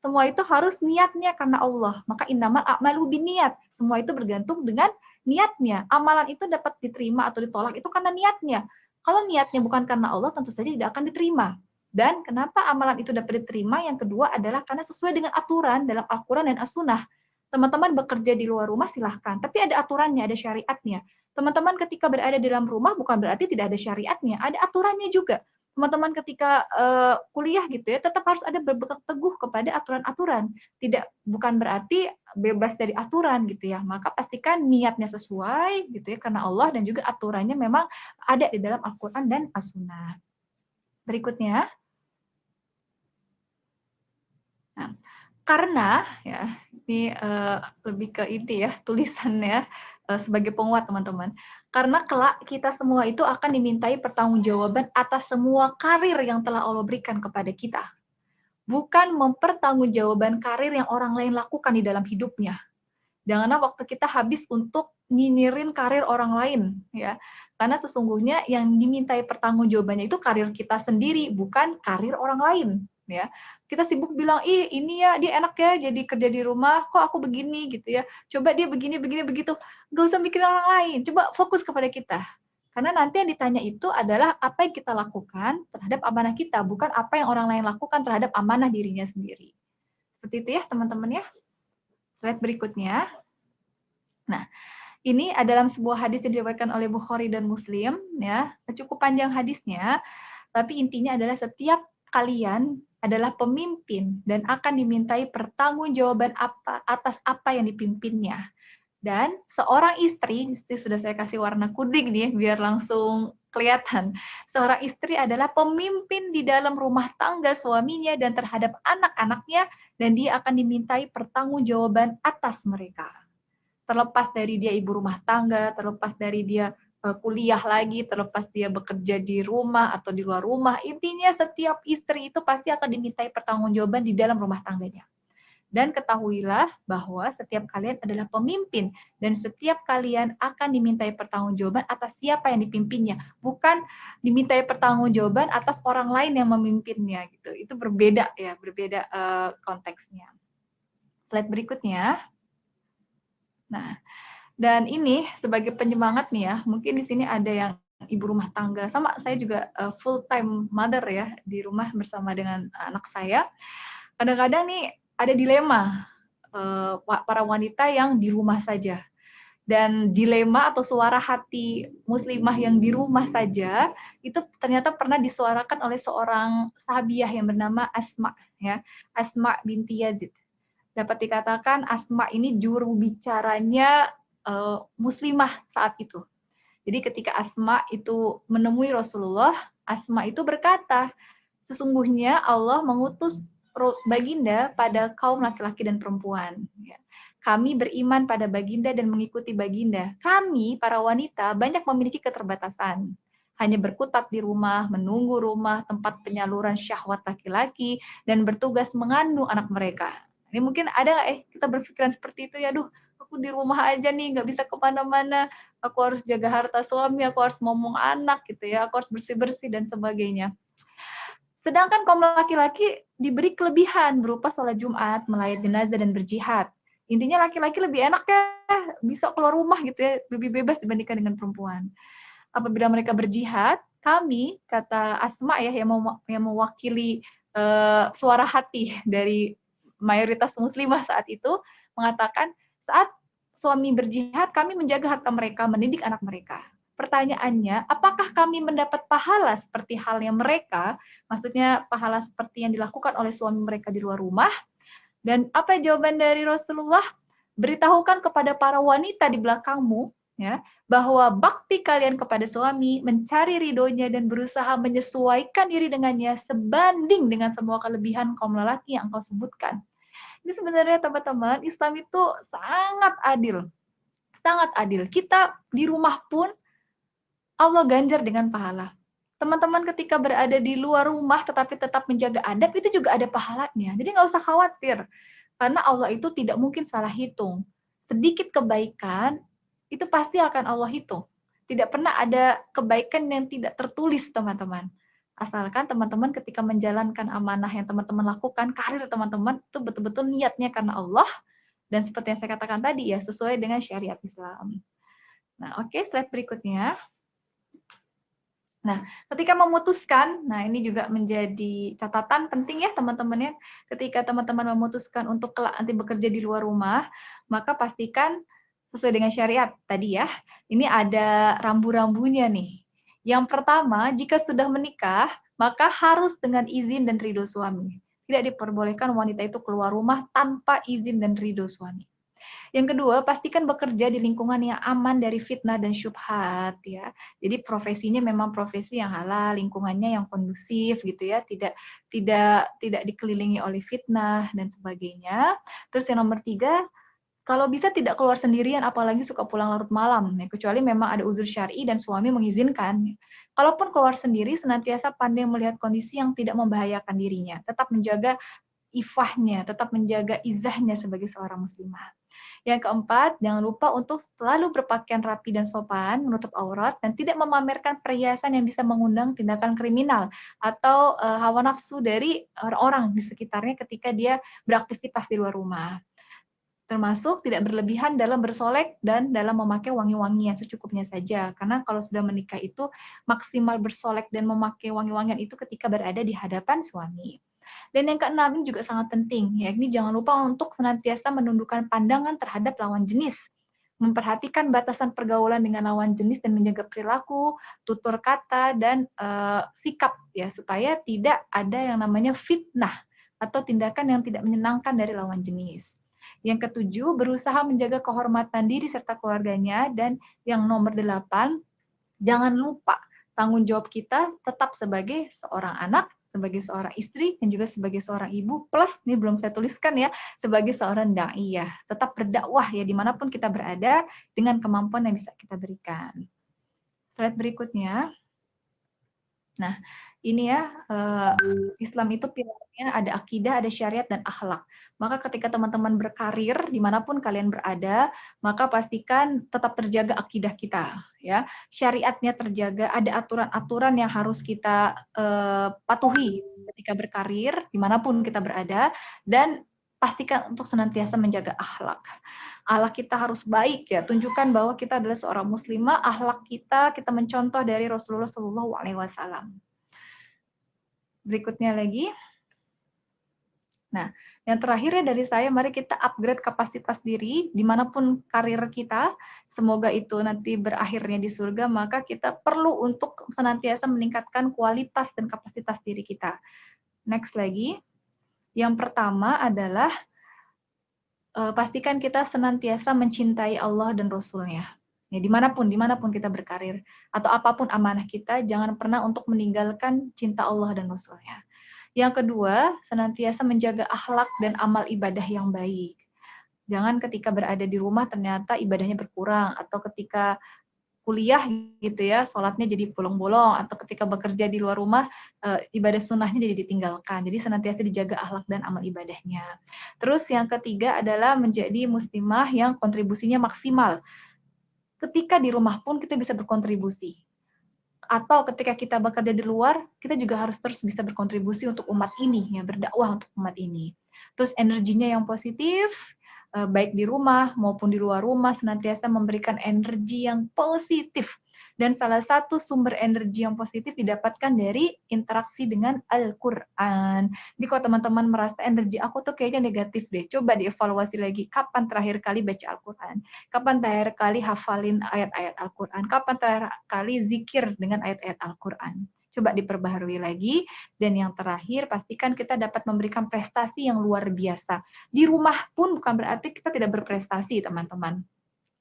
Semua itu harus niatnya karena Allah. Maka innamal a'malu binniat. Semua itu bergantung dengan niatnya. Amalan itu dapat diterima atau ditolak itu karena niatnya. Kalau niatnya bukan karena Allah, tentu saja tidak akan diterima. Dan kenapa amalan itu dapat diterima? Yang kedua adalah karena sesuai dengan aturan dalam Al-Quran dan As-Sunnah. Teman-teman bekerja di luar rumah silahkan, tapi ada aturannya, ada syariatnya. Teman-teman ketika berada di dalam rumah bukan berarti tidak ada syariatnya, ada aturannya juga. Teman-teman ketika kuliah gitu ya, tetap harus ada berpegang teguh kepada aturan-aturan. Bukan berarti bebas dari aturan gitu ya. Maka pastikan niatnya sesuai gitu ya karena Allah, dan juga aturannya memang ada di dalam Al-Quran dan As-Sunnah. Berikutnya. Nah, karena ya ini lebih ke inti ya tulisannya sebagai penguat teman-teman. Karena kelak kita semua itu akan dimintai pertanggungjawaban atas semua karir yang telah Allah berikan kepada kita. Bukan mempertanggungjawabkan karir yang orang lain lakukan di dalam hidupnya. Janganlah waktu kita habis untuk nyinyirin karir orang lain ya. Karena sesungguhnya yang dimintai pertanggungjawabannya itu karir kita sendiri, bukan karir orang lain ya. Kita sibuk bilang, ih ini ya dia enak ya jadi kerja di rumah, kok aku begini gitu ya. Coba dia begini begitu. Gak usah mikirin orang lain, coba fokus kepada kita. Karena nanti yang ditanya itu adalah apa yang kita lakukan terhadap amanah kita, bukan apa yang orang lain lakukan terhadap amanah dirinya sendiri. Seperti itu ya teman-teman ya. Slide berikutnya. Nah, ini adalah sebuah hadis yang diriwayatkan oleh Bukhari dan Muslim ya. Cukup panjang hadisnya, tapi intinya adalah setiap kalian adalah pemimpin dan akan dimintai pertanggungjawaban atas apa yang dipimpinnya. Dan seorang istri sudah saya kasih warna kuning nih biar langsung kelihatan. Seorang istri adalah pemimpin di dalam rumah tangga suaminya dan terhadap anak-anaknya, dan dia akan dimintai pertanggungjawaban atas mereka. Terlepas dari dia ibu rumah tangga, terlepas dari dia kuliah lagi, terlepas dia bekerja di rumah atau di luar rumah, intinya setiap istri itu pasti akan dimintai pertanggungjawaban di dalam rumah tangganya. Dan ketahuilah bahwa setiap kalian adalah pemimpin, dan setiap kalian akan dimintai pertanggungjawaban atas siapa yang dipimpinnya, bukan dimintai pertanggungjawaban atas orang lain yang memimpinnya gitu. Itu berbeda ya, berbeda konteksnya. Slide berikutnya. Nah, dan ini sebagai penyemangat nih ya, mungkin di sini ada yang ibu rumah tangga, sama saya juga full time mother ya, di rumah bersama dengan anak saya. Kadang-kadang nih ada dilema para wanita yang di rumah saja. Dan dilema atau suara hati muslimah yang di rumah saja itu ternyata pernah disuarakan oleh seorang sahabiah yang bernama Asma, ya, Asma binti Yazid. Dapat dikatakan Asma ini juru bicaranya muslimah saat itu. Jadi ketika Asma itu menemui Rasulullah, Asma itu berkata, sesungguhnya Allah mengutus baginda pada kaum laki-laki dan perempuan. Ya. Kami beriman pada baginda dan mengikuti baginda. Kami, para wanita, banyak memiliki keterbatasan. Hanya berkutat di rumah, menunggu rumah, tempat penyaluran syahwat laki-laki, dan bertugas mengandung anak mereka. Ini mungkin ada nggak kita berpikiran seperti itu ya, duh, aku di rumah aja nih, nggak bisa kemana-mana, aku harus jaga harta suami, aku harus ngomong anak gitu ya, aku harus bersih-bersih dan sebagainya. Sedangkan kaum laki-laki diberi kelebihan berupa sholat Jumat, melayat jenazah, dan berjihad. Intinya laki-laki lebih enak ya, bisa keluar rumah gitu ya, lebih bebas dibandingkan dengan perempuan. Apabila mereka berjihad, kami, kata Asma ya, yang mewakili suara hati dari mayoritas muslimah saat itu, mengatakan saat suami berjihad, kami menjaga harta mereka, mendidik anak mereka. Pertanyaannya, apakah kami mendapat pahala seperti halnya mereka? Maksudnya pahala seperti yang dilakukan oleh suami mereka di luar rumah? Dan apa jawaban dari Rasulullah? Beritahukan kepada para wanita di belakangmu, ya, bahwa bakti kalian kepada suami, mencari ridhonya dan berusaha menyesuaikan diri dengannya sebanding dengan semua kelebihan kaum lelaki yang engkau sebutkan. Ini sebenarnya teman-teman, Islam itu sangat adil. Sangat adil. Kita di rumah pun Allah ganjar dengan pahala. Teman-teman ketika berada di luar rumah tetapi tetap menjaga adab, itu juga ada pahalanya. Jadi nggak usah khawatir. Karena Allah itu tidak mungkin salah hitung. Sedikit kebaikan, itu pasti akan Allah hitung. Tidak pernah ada kebaikan yang tidak tertulis, teman-teman. Asalkan teman-teman ketika menjalankan amanah yang teman-teman lakukan, karir teman-teman, itu betul-betul niatnya karena Allah. Dan seperti yang saya katakan tadi ya, sesuai dengan syariat Islam. Nah, oke, slide berikutnya. Nah, ketika memutuskan, nah ini juga menjadi catatan penting ya teman-teman ya, ketika teman-teman memutuskan untuk kelak nanti bekerja di luar rumah, maka pastikan sesuai dengan syariat tadi ya. Ini ada rambu-rambunya nih. Yang pertama, jika sudah menikah, maka harus dengan izin dan ridho suami. Tidak diperbolehkan wanita itu keluar rumah tanpa izin dan ridho suami. Yang kedua, pastikan bekerja di lingkungan yang aman dari fitnah dan syubhat ya. Jadi profesinya memang profesi yang halal, lingkungannya yang kondusif gitu ya, tidak dikelilingi oleh fitnah dan sebagainya. Terus yang nomor 3, kalau bisa tidak keluar sendirian, apalagi suka pulang larut malam, ya, kecuali memang ada uzur syar'i dan suami mengizinkan. Kalaupun keluar sendiri, senantiasa pandai melihat kondisi yang tidak membahayakan dirinya, tetap menjaga ifahnya, tetap menjaga izahnya sebagai seorang muslimah. Yang keempat, jangan lupa untuk selalu berpakaian rapi dan sopan, menutup aurat, dan tidak memamerkan perhiasan yang bisa mengundang tindakan kriminal atau hawa nafsu dari orang-orang di sekitarnya ketika dia beraktivitas di luar rumah. Termasuk tidak berlebihan dalam bersolek dan dalam memakai wangi-wangian secukupnya saja. Karena kalau sudah menikah itu maksimal bersolek dan memakai wangi-wangian itu ketika berada di hadapan suami. Dan yang keenam ini juga sangat penting, yakni jangan lupa untuk senantiasa menundukkan pandangan terhadap lawan jenis. Memperhatikan batasan pergaulan dengan lawan jenis dan menjaga perilaku, tutur kata, dan sikap ya supaya tidak ada yang namanya fitnah atau tindakan yang tidak menyenangkan dari lawan jenis. Yang ketujuh, berusaha menjaga kehormatan diri serta keluarganya. Dan yang nomor 8, jangan lupa tanggung jawab kita tetap sebagai seorang anak, sebagai seorang istri, dan juga sebagai seorang ibu, plus, ini belum saya tuliskan ya, sebagai seorang da'iyah. Tetap berdakwah ya, dimanapun kita berada, dengan kemampuan yang bisa kita berikan. Slide berikutnya. Nah, ini ya, Islam itu pilarnya ada akidah, ada syariat, dan akhlak. Maka ketika teman-teman berkarir, dimanapun kalian berada, maka pastikan tetap terjaga akidah kita. Ya, syariatnya terjaga, ada aturan-aturan yang harus kita patuhi ketika berkarir, dimanapun kita berada, dan pastikan untuk senantiasa menjaga akhlak. Akhlak kita harus baik ya, tunjukkan bahwa kita adalah seorang muslimah, akhlak kita mencontoh dari Rasulullah SAW. Berikutnya lagi. Nah, yang terakhirnya dari saya, mari kita upgrade kapasitas diri, dimanapun karir kita, semoga itu nanti berakhirnya di surga, maka kita perlu untuk senantiasa meningkatkan kualitas dan kapasitas diri kita. Next lagi. Yang pertama adalah pastikan kita senantiasa mencintai Allah dan Rasul-Nya. Ya, dimanapun kita berkarir, atau apapun amanah kita, jangan pernah untuk meninggalkan cinta Allah dan Rasul-Nya. Yang kedua, senantiasa menjaga akhlak dan amal ibadah yang baik. Jangan ketika berada di rumah ternyata ibadahnya berkurang, atau ketika kuliah gitu ya, sholatnya jadi bolong-bolong, atau ketika bekerja di luar rumah, ibadah sunnahnya jadi ditinggalkan. Jadi senantiasa dijaga akhlak dan amal ibadahnya. Terus yang ketiga adalah menjadi muslimah yang kontribusinya maksimal. Ketika di rumah pun kita bisa berkontribusi. Atau ketika kita bekerja di luar, kita juga harus terus bisa berkontribusi untuk umat ini, ya, berdakwah untuk umat ini. Terus energinya yang positif, baik di rumah maupun di luar rumah, senantiasa memberikan energi yang positif. Dan salah satu sumber energi yang positif didapatkan dari interaksi dengan Al-Quran. Jadi kalau teman-teman merasa energi aku tuh kayaknya negatif deh, coba dievaluasi lagi, kapan terakhir kali baca Al-Quran? Kapan terakhir kali hafalin ayat-ayat Al-Quran? Kapan terakhir kali zikir dengan ayat-ayat Al-Quran? Coba diperbaharui lagi. Dan yang terakhir, pastikan kita dapat memberikan prestasi yang luar biasa. Di rumah pun bukan berarti kita tidak berprestasi, teman-teman.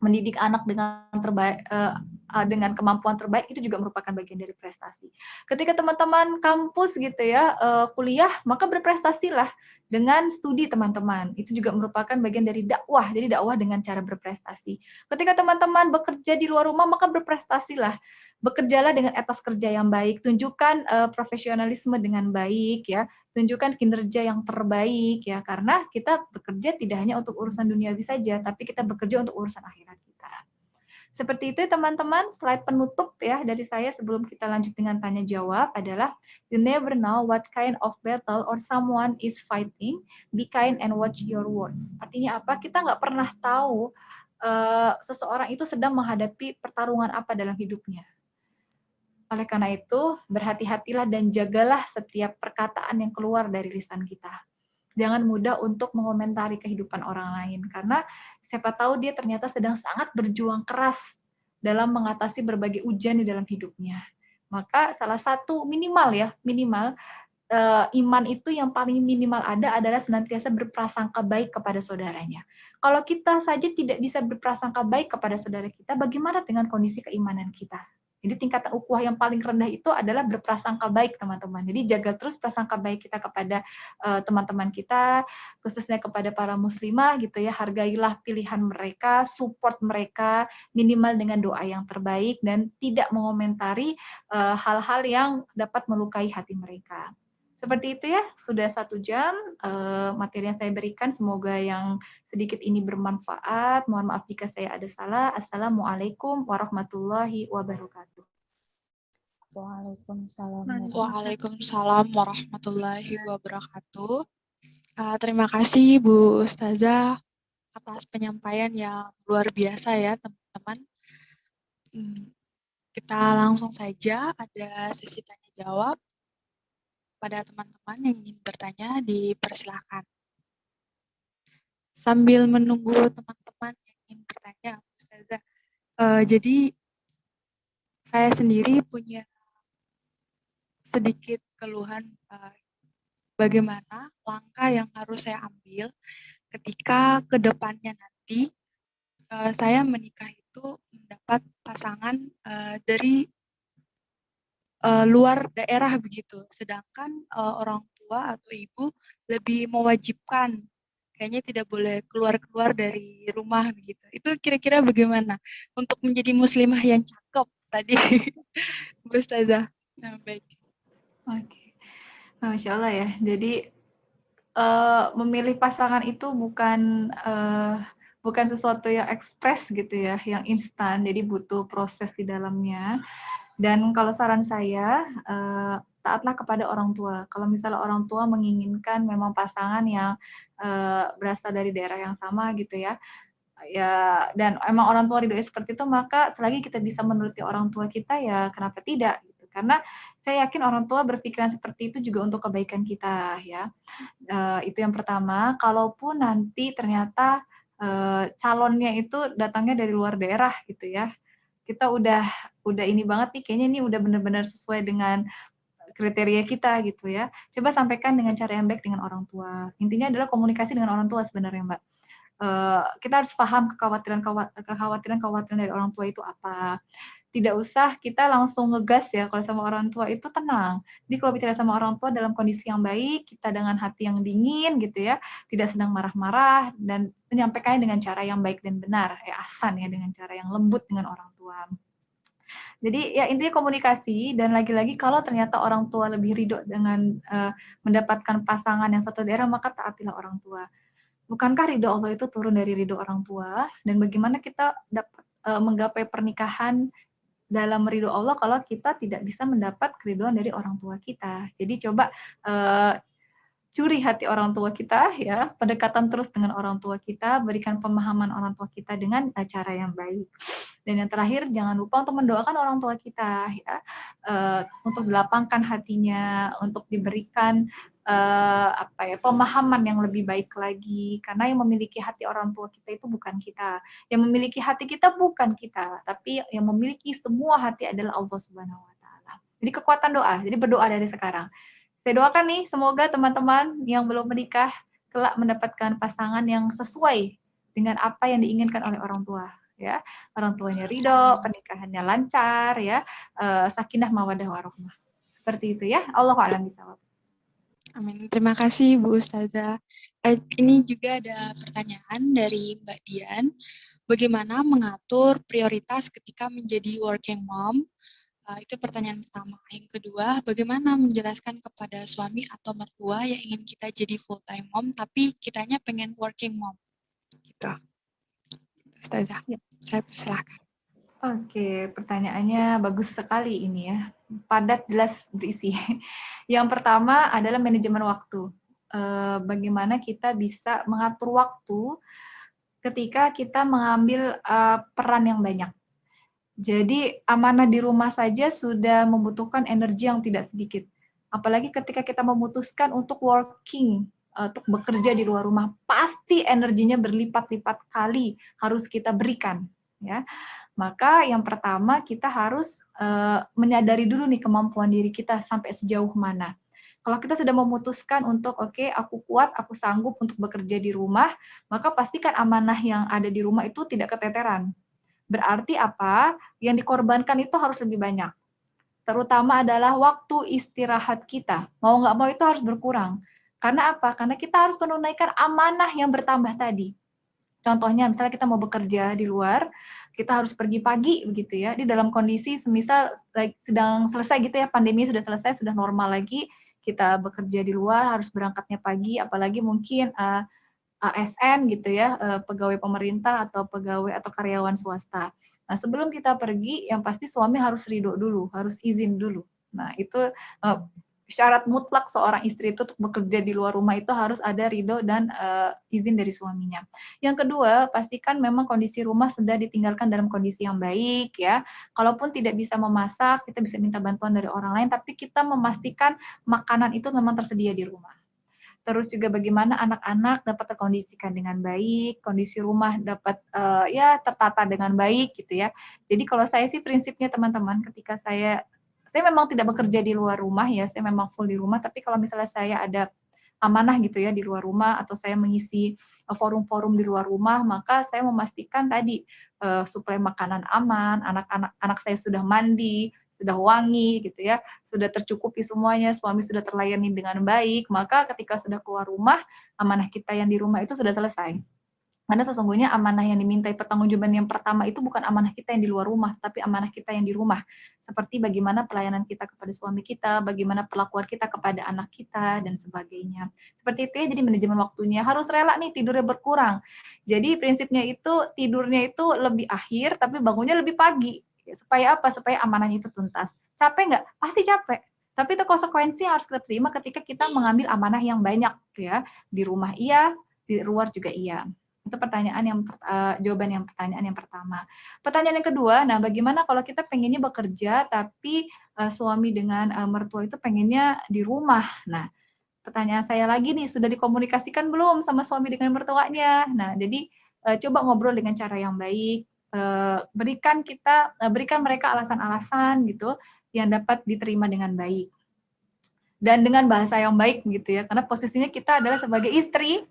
Mendidik anak dengan kemampuan terbaik itu juga merupakan bagian dari prestasi. Ketika teman-teman kampus gitu ya, kuliah, maka berprestasilah dengan studi teman-teman. Itu juga merupakan bagian dari dakwah, jadi dakwah dengan cara berprestasi. Ketika teman-teman bekerja di luar rumah, maka berprestasilah. Bekerjalah dengan etos kerja yang baik, tunjukkan profesionalisme dengan baik ya, tunjukkan kinerja yang terbaik ya, karena kita bekerja tidak hanya untuk urusan duniawi saja, tapi kita bekerja untuk urusan akhirat kita. Seperti itu teman-teman, slide penutup ya dari saya sebelum kita lanjut dengan tanya jawab adalah you never know what kind of battle or someone is fighting, be kind and watch your words. Artinya apa? Kita nggak pernah tahu seseorang itu sedang menghadapi pertarungan apa dalam hidupnya. Oleh karena itu, berhati-hatilah dan jagalah setiap perkataan yang keluar dari lisan kita. Jangan mudah untuk mengomentari kehidupan orang lain, karena siapa tahu dia ternyata sedang sangat berjuang keras dalam mengatasi berbagai ujian di dalam hidupnya. Maka salah satu minimal iman itu yang paling minimal ada adalah senantiasa berprasangka baik kepada saudaranya. Kalau kita saja tidak bisa berprasangka baik kepada saudara kita, bagaimana dengan kondisi keimanan kita? Jadi tingkatan ukhuwah yang paling rendah itu adalah berprasangka baik, teman-teman. Jadi jaga terus prasangka baik kita kepada teman-teman kita, khususnya kepada para muslimah gitu ya. Hargailah pilihan mereka, support mereka, minimal dengan doa yang terbaik dan tidak mengomentari hal-hal yang dapat melukai hati mereka. Seperti itu ya, sudah 1 jam materi yang saya berikan, semoga yang sedikit ini bermanfaat. Mohon maaf jika saya ada salah. Assalamualaikum warahmatullahi wabarakatuh.
Waalaikumsalam warahmatullahi wabarakatuh. Terima kasih Bu Ustazah atas penyampaian yang luar biasa ya teman-teman. Kita langsung saja ada sesi tanya jawab. Pada teman-teman yang ingin bertanya, dipersilakan. Sambil menunggu teman-teman yang ingin bertanya, Ustazah, jadi saya sendiri punya sedikit keluhan bagaimana langkah yang harus saya ambil ketika ke depannya nanti saya menikah itu mendapat pasangan dari luar daerah begitu, sedangkan orang tua atau ibu lebih mewajibkan kayaknya tidak boleh keluar-keluar dari rumah begitu. Itu kira-kira bagaimana untuk menjadi muslimah yang cakep tadi, Bu Ustazah? Nah, baik.
Oke, Masya Allah ya. Jadi memilih pasangan itu bukan sesuatu yang ekspres gitu ya, yang instan. Jadi butuh proses di dalamnya. Dan kalau saran saya, taatlah kepada orang tua. Kalau misalnya orang tua menginginkan memang pasangan yang berasal dari daerah yang sama gitu ya, dan emang orang tua ridho seperti itu, maka selagi kita bisa menuruti orang tua kita, ya kenapa tidak gitu. Karena saya yakin orang tua berpikiran seperti itu juga untuk kebaikan kita ya. Itu yang pertama. Kalaupun nanti ternyata calonnya itu datangnya dari luar daerah gitu ya, kita udah ini banget nih, kayaknya ini udah benar-benar sesuai dengan kriteria kita gitu ya. Coba sampaikan dengan cara yang baik dengan orang tua. Intinya adalah komunikasi dengan orang tua sebenarnya, Mbak. Kita harus paham kekhawatiran dari orang tua itu apa. Tidak usah kita langsung ngegas ya, kalau sama orang tua itu tenang. Jadi kalau bicara sama orang tua dalam kondisi yang baik, kita dengan hati yang dingin gitu ya, tidak sedang marah-marah, dan menyampaikannya dengan cara yang baik dan benar, ahsan ya, dengan cara yang lembut dengan orang tua. Jadi ya intinya komunikasi, dan lagi-lagi kalau ternyata orang tua lebih ridho dengan mendapatkan pasangan yang satu daerah, maka taatilah orang tua. Bukankah ridho Allah itu turun dari ridho orang tua? Dan bagaimana kita dapat menggapai pernikahan dalam ridho Allah kalau kita tidak bisa mendapat keridhaan dari orang tua kita? Jadi coba curi hati orang tua kita ya, pendekatan terus dengan orang tua kita, berikan pemahaman orang tua kita dengan cara yang baik. Dan yang terakhir, jangan lupa untuk mendoakan orang tua kita ya, untuk dilapangkan hatinya, untuk diberikan pemahaman yang lebih baik lagi, karena yang memiliki hati orang tua kita itu bukan kita, yang memiliki hati kita bukan kita, tapi yang memiliki semua hati adalah Allah Subhanahu Wa Taala. Jadi kekuatan doa, jadi berdoa dari sekarang. Saya doakan nih, semoga teman-teman yang belum menikah kelak mendapatkan pasangan yang sesuai dengan apa yang diinginkan oleh orang tua. Ya, orang tuanya ridho, pernikahannya lancar, ya, sakinah mawadah warahmah. Seperti itu ya. Allahu a'lam bishawab.
Amin. Terima kasih Bu Ustazah. Ini juga ada pertanyaan dari Mbak Dian. Bagaimana mengatur prioritas ketika menjadi working mom? Itu pertanyaan pertama. Yang kedua, bagaimana menjelaskan kepada suami atau mertua yang ingin kita jadi full time mom, tapi kitanya pengen working mom? Gitu. Ustazah, saya persilahkan.
Oke, pertanyaannya bagus sekali ini ya. Padat, jelas, berisi. Yang pertama adalah manajemen waktu. Bagaimana kita bisa mengatur waktu ketika kita mengambil peran yang banyak. Jadi amanah di rumah saja sudah membutuhkan energi yang tidak sedikit. Apalagi ketika kita memutuskan untuk working, untuk bekerja di luar rumah, pasti energinya berlipat-lipat kali harus kita berikan. Ya. Maka yang pertama kita harus menyadari dulu nih kemampuan diri kita sampai sejauh mana. Kalau kita sudah memutuskan untuk oke, aku kuat, aku sanggup untuk bekerja di rumah, maka pastikan amanah yang ada di rumah itu tidak keteteran. Berarti apa? Yang dikorbankan itu harus lebih banyak. Terutama adalah waktu istirahat kita. Mau nggak mau itu harus berkurang. Karena apa? Karena kita harus menunaikan amanah yang bertambah tadi. Contohnya misalnya kita mau bekerja di luar, kita harus pergi pagi begitu ya. Di dalam kondisi semisal sedang selesai gitu ya, pandemi sudah selesai, sudah normal lagi, kita bekerja di luar, harus berangkatnya pagi, apalagi mungkin ASN gitu ya, pegawai pemerintah atau pegawai atau karyawan swasta. Nah, sebelum kita pergi, yang pasti suami harus ridho dulu, harus izin dulu. Nah, itu syarat mutlak seorang istri itu untuk bekerja di luar rumah itu harus ada ridho dan izin dari suaminya. Yang kedua, pastikan memang kondisi rumah sudah ditinggalkan dalam kondisi yang baik ya. Kalaupun tidak bisa memasak, kita bisa minta bantuan dari orang lain, tapi kita memastikan makanan itu memang tersedia di rumah. Terus juga bagaimana anak-anak dapat terkondisikan dengan baik, kondisi rumah dapat tertata dengan baik gitu ya. Jadi kalau saya sih prinsipnya teman-teman, ketika saya memang tidak bekerja di luar rumah ya, saya memang full di rumah, tapi kalau misalnya saya ada amanah gitu ya di luar rumah, atau saya mengisi forum-forum di luar rumah, maka saya memastikan tadi suplai makanan aman, anak saya sudah mandi, sudah wangi gitu ya, sudah tercukupi semuanya, suami sudah terlayani dengan baik, maka ketika sudah keluar rumah, amanah kita yang di rumah itu sudah selesai. Karena sesungguhnya amanah yang dimintai pertanggungjawaban yang pertama itu bukan amanah kita yang di luar rumah, tapi amanah kita yang di rumah. Seperti bagaimana pelayanan kita kepada suami kita, bagaimana perlakuan kita kepada anak kita, dan sebagainya. Seperti itu ya, jadi manajemen waktunya. Harus rela nih tidurnya berkurang. Jadi prinsipnya itu tidurnya itu lebih akhir, tapi bangunnya lebih pagi. Supaya apa? Supaya amanahnya itu tuntas. Capek nggak? Pasti capek. Tapi itu konsekuensi yang harus kita terima ketika kita mengambil amanah yang banyak ya. Di rumah iya, di luar juga iya. Itu pertanyaan yang pertama. Pertanyaan yang kedua, nah bagaimana kalau kita pengennya bekerja tapi suami dengan mertua itu pengennya di rumah. Nah, pertanyaan saya lagi nih, sudah dikomunikasikan belum sama suami dengan mertuanya? Nah, jadi coba ngobrol dengan cara yang baik. Berikan mereka alasan-alasan gitu yang dapat diterima dengan baik dan dengan bahasa yang baik gitu ya, karena posisinya kita adalah sebagai istri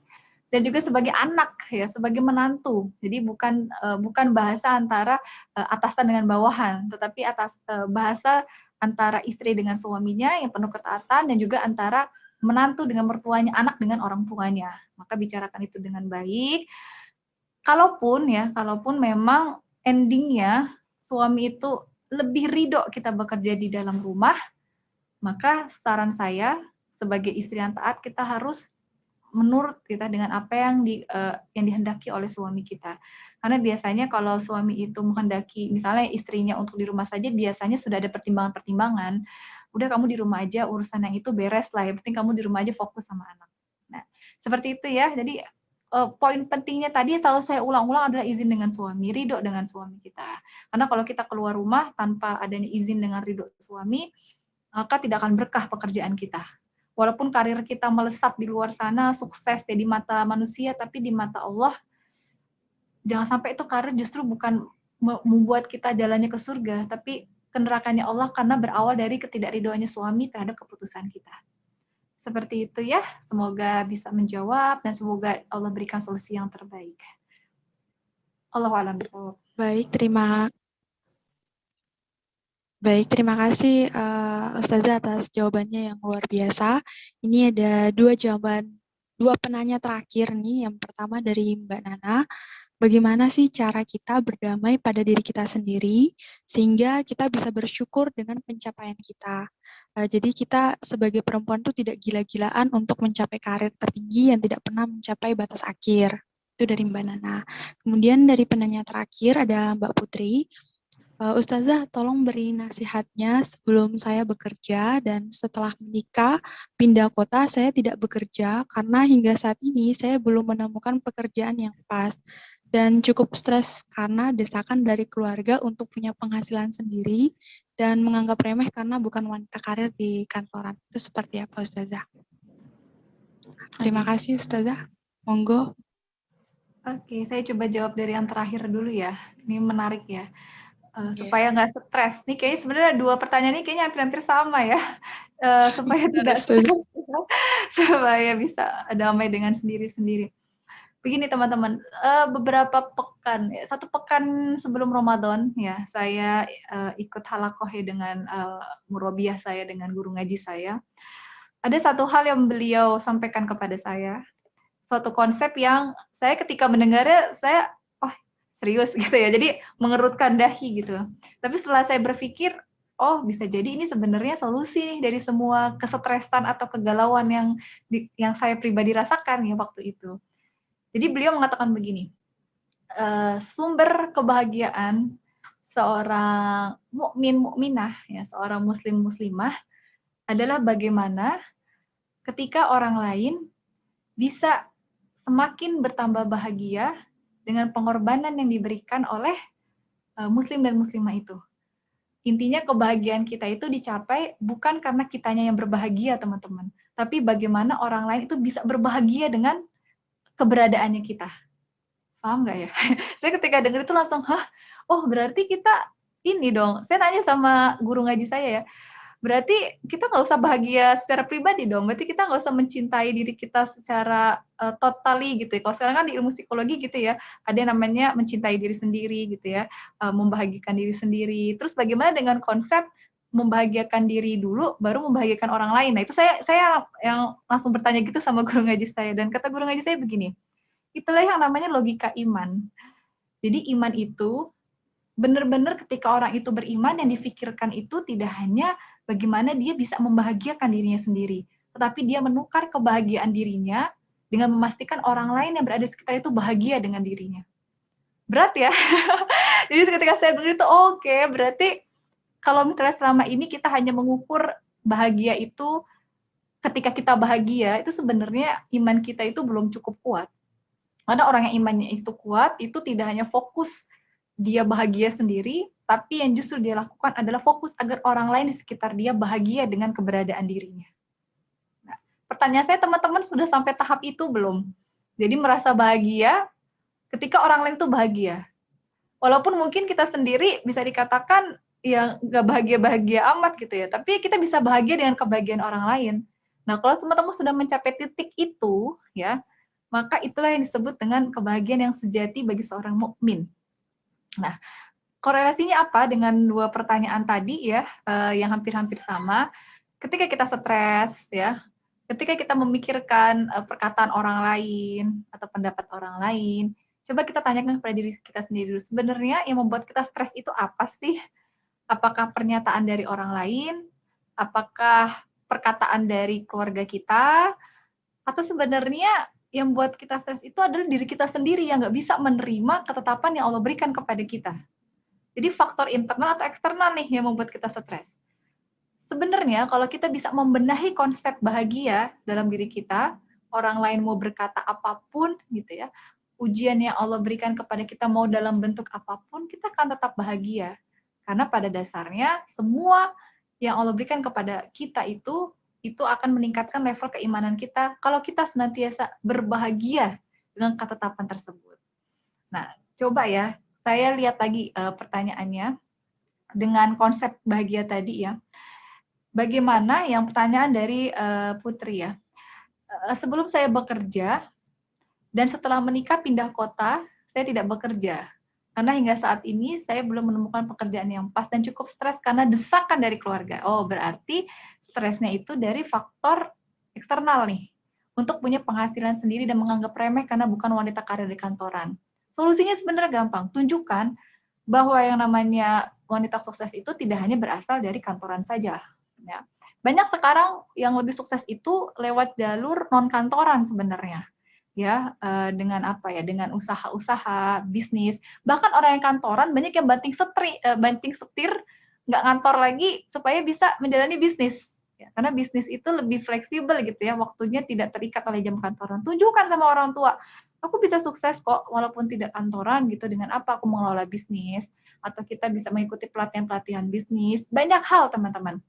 dan juga sebagai anak ya, sebagai menantu. Jadi bukan bahasa antara atasan dengan bawahan, tetapi bahasa antara istri dengan suaminya yang penuh ketaatan dan juga antara menantu dengan mertuanya, anak dengan orang tuanya. Maka bicarakan itu dengan baik. Kalaupun memang endingnya suami itu lebih ridho kita bekerja di dalam rumah, maka saran saya sebagai istri yang taat kita harus menurut kita dengan apa yang dihendaki oleh suami kita. Karena biasanya kalau suami itu menghendaki misalnya istrinya untuk di rumah saja, biasanya sudah ada pertimbangan-pertimbangan. Udah kamu di rumah aja, urusan yang itu beres lah. Yang penting kamu di rumah aja fokus sama anak. Nah, seperti itu ya. Jadi poin pentingnya tadi selalu saya ulang-ulang adalah izin dengan suami, ridho dengan suami kita. Karena kalau kita keluar rumah tanpa adanya izin dengan ridho suami, maka tidak akan berkah pekerjaan kita. Walaupun karir kita melesat di luar sana, sukses ya di mata manusia, tapi di mata Allah, jangan sampai itu karir justru bukan membuat kita jalannya ke surga, tapi ke nerakanya Allah karena berawal dari ketidakridhoannya suami terhadap keputusan kita. Seperti itu ya, semoga bisa menjawab dan semoga Allah berikan solusi yang terbaik. Allahu a'lam bishawab.
Baik, terima kasih Ustazah atas jawabannya yang luar biasa. Ini ada dua penanya terakhir nih. Yang pertama dari Mbak Nana. Bagaimana sih cara kita berdamai pada diri kita sendiri sehingga kita bisa bersyukur dengan pencapaian kita. Jadi kita sebagai perempuan tuh tidak gila-gilaan untuk mencapai karir tertinggi yang tidak pernah mencapai batas akhir. Itu dari Mbak Nana. Kemudian dari penanya terakhir ada Mbak Putri. Ustazah, tolong beri nasihatnya sebelum saya bekerja dan setelah menikah, pindah kota saya tidak bekerja karena hingga saat ini saya belum menemukan pekerjaan yang pas dan cukup stres karena desakan dari keluarga untuk punya penghasilan sendiri dan menganggap remeh karena bukan wanita karir di kantoran. Itu seperti apa, Ustazah? Terima kasih, Ustazah. Monggo.
Oke, saya coba jawab dari yang terakhir dulu ya. Ini menarik ya. Supaya nggak stres. Nih kayaknya sebenarnya dua pertanyaan ini kayaknya hampir-hampir sama ya. Supaya tidak stres, supaya bisa damai dengan sendiri-sendiri. Begini teman-teman, beberapa pekan, satu pekan sebelum Ramadan ya, saya ikut halakoh ya dengan murabiah saya, dengan guru ngaji saya. Ada satu hal yang beliau sampaikan kepada saya, suatu konsep yang saya ketika mendengarnya, saya serius gitu ya, jadi mengerutkan dahi gitu. Tapi setelah saya berpikir, oh bisa jadi ini sebenarnya solusi nih dari semua kesetresan atau kegalauan yang saya pribadi rasakan ya waktu itu. Jadi beliau mengatakan begini, sumber kebahagiaan seorang mukminah ya, seorang muslimah adalah bagaimana ketika orang lain bisa semakin bertambah bahagia dengan pengorbanan yang diberikan oleh muslim dan muslimah itu. Intinya kebahagiaan kita itu dicapai bukan karena kitanya yang berbahagia, teman-teman, tapi bagaimana orang lain itu bisa berbahagia dengan keberadaannya kita. Paham nggak ya? Saya ketika dengar itu langsung, oh berarti kita ini dong. Saya tanya sama guru ngaji saya ya, berarti kita nggak usah bahagia secara pribadi dong. Berarti kita nggak usah mencintai diri kita secara totally gitu ya. Kalau sekarang kan di ilmu psikologi gitu ya, ada yang namanya mencintai diri sendiri gitu ya, membahagiakan diri sendiri. Terus bagaimana dengan konsep membahagiakan diri dulu, baru membahagiakan orang lain. Nah itu saya yang langsung bertanya gitu sama guru ngaji saya. Dan kata guru ngaji saya begini, itulah yang namanya logika iman. Jadi iman itu benar-benar ketika orang itu beriman, yang difikirkan itu tidak hanya bagaimana dia bisa membahagiakan dirinya sendiri, tetapi dia menukar kebahagiaan dirinya dengan memastikan orang lain yang berada di sekitar itu bahagia dengan dirinya. Berat ya? Jadi ketika saya begitu, oke, berarti kalau misalnya selama ini kita hanya mengukur bahagia itu, ketika kita bahagia, itu sebenarnya iman kita itu belum cukup kuat. Karena orang yang imannya itu kuat, itu tidak hanya fokus dia bahagia sendiri, tapi yang justru dia lakukan adalah fokus agar orang lain di sekitar dia bahagia dengan keberadaan dirinya. Nah, pertanyaan saya, teman-teman sudah sampai tahap itu belum? Jadi merasa bahagia ketika orang lain itu bahagia. Walaupun mungkin kita sendiri bisa dikatakan ya nggak bahagia-bahagia amat gitu ya, tapi kita bisa bahagia dengan kebahagiaan orang lain. Nah, kalau teman-teman sudah mencapai titik itu, ya, maka itulah yang disebut dengan kebahagiaan yang sejati bagi seorang mukmin. Nah, korelasinya apa dengan dua pertanyaan tadi ya, yang hampir-hampir sama? Ketika kita stres, ya, ketika kita memikirkan perkataan orang lain atau pendapat orang lain, coba kita tanyakan kepada diri kita sendiri dulu, sebenarnya yang membuat kita stres itu apa sih? Apakah pernyataan dari orang lain? Apakah perkataan dari keluarga kita? Atau sebenarnya yang buat kita stres itu adalah diri kita sendiri yang nggak bisa menerima ketetapan yang Allah berikan kepada kita. Jadi faktor internal atau eksternal nih yang membuat kita stres. Sebenarnya kalau kita bisa membenahi konsep bahagia dalam diri kita, orang lain mau berkata apapun gitu ya, ujian yang Allah berikan kepada kita mau dalam bentuk apapun, kita akan tetap bahagia. Karena pada dasarnya semua yang Allah berikan kepada kita itu akan meningkatkan level keimanan kita kalau kita senantiasa berbahagia dengan ketetapan tersebut. Nah, coba ya, saya lihat lagi pertanyaannya dengan konsep bahagia tadi ya. Bagaimana yang pertanyaan dari Putri ya. Sebelum saya bekerja dan setelah menikah pindah kota, saya tidak bekerja. Karena hingga saat ini saya belum menemukan pekerjaan yang pas dan cukup stres karena desakan dari keluarga. Oh, berarti stresnya itu dari faktor eksternal nih. Untuk punya penghasilan sendiri dan menganggap remeh karena bukan wanita karir di kantoran. Solusinya sebenarnya gampang. Tunjukkan bahwa yang namanya wanita sukses itu tidak hanya berasal dari kantoran saja. Ya. Banyak sekarang yang lebih sukses itu lewat jalur non kantoran sebenarnya, ya, dengan apa ya, dengan usaha-usaha bisnis. Bahkan orang yang kantoran banyak yang banting setir nggak kantor lagi supaya bisa menjalani bisnis, ya, karena bisnis itu lebih fleksibel gitu ya, waktunya tidak terikat oleh jam kantoran. Tunjukkan sama orang tua, aku bisa sukses kok walaupun tidak kantoran gitu, dengan apa aku mengelola bisnis, atau kita bisa mengikuti pelatihan-pelatihan bisnis, banyak hal teman-teman.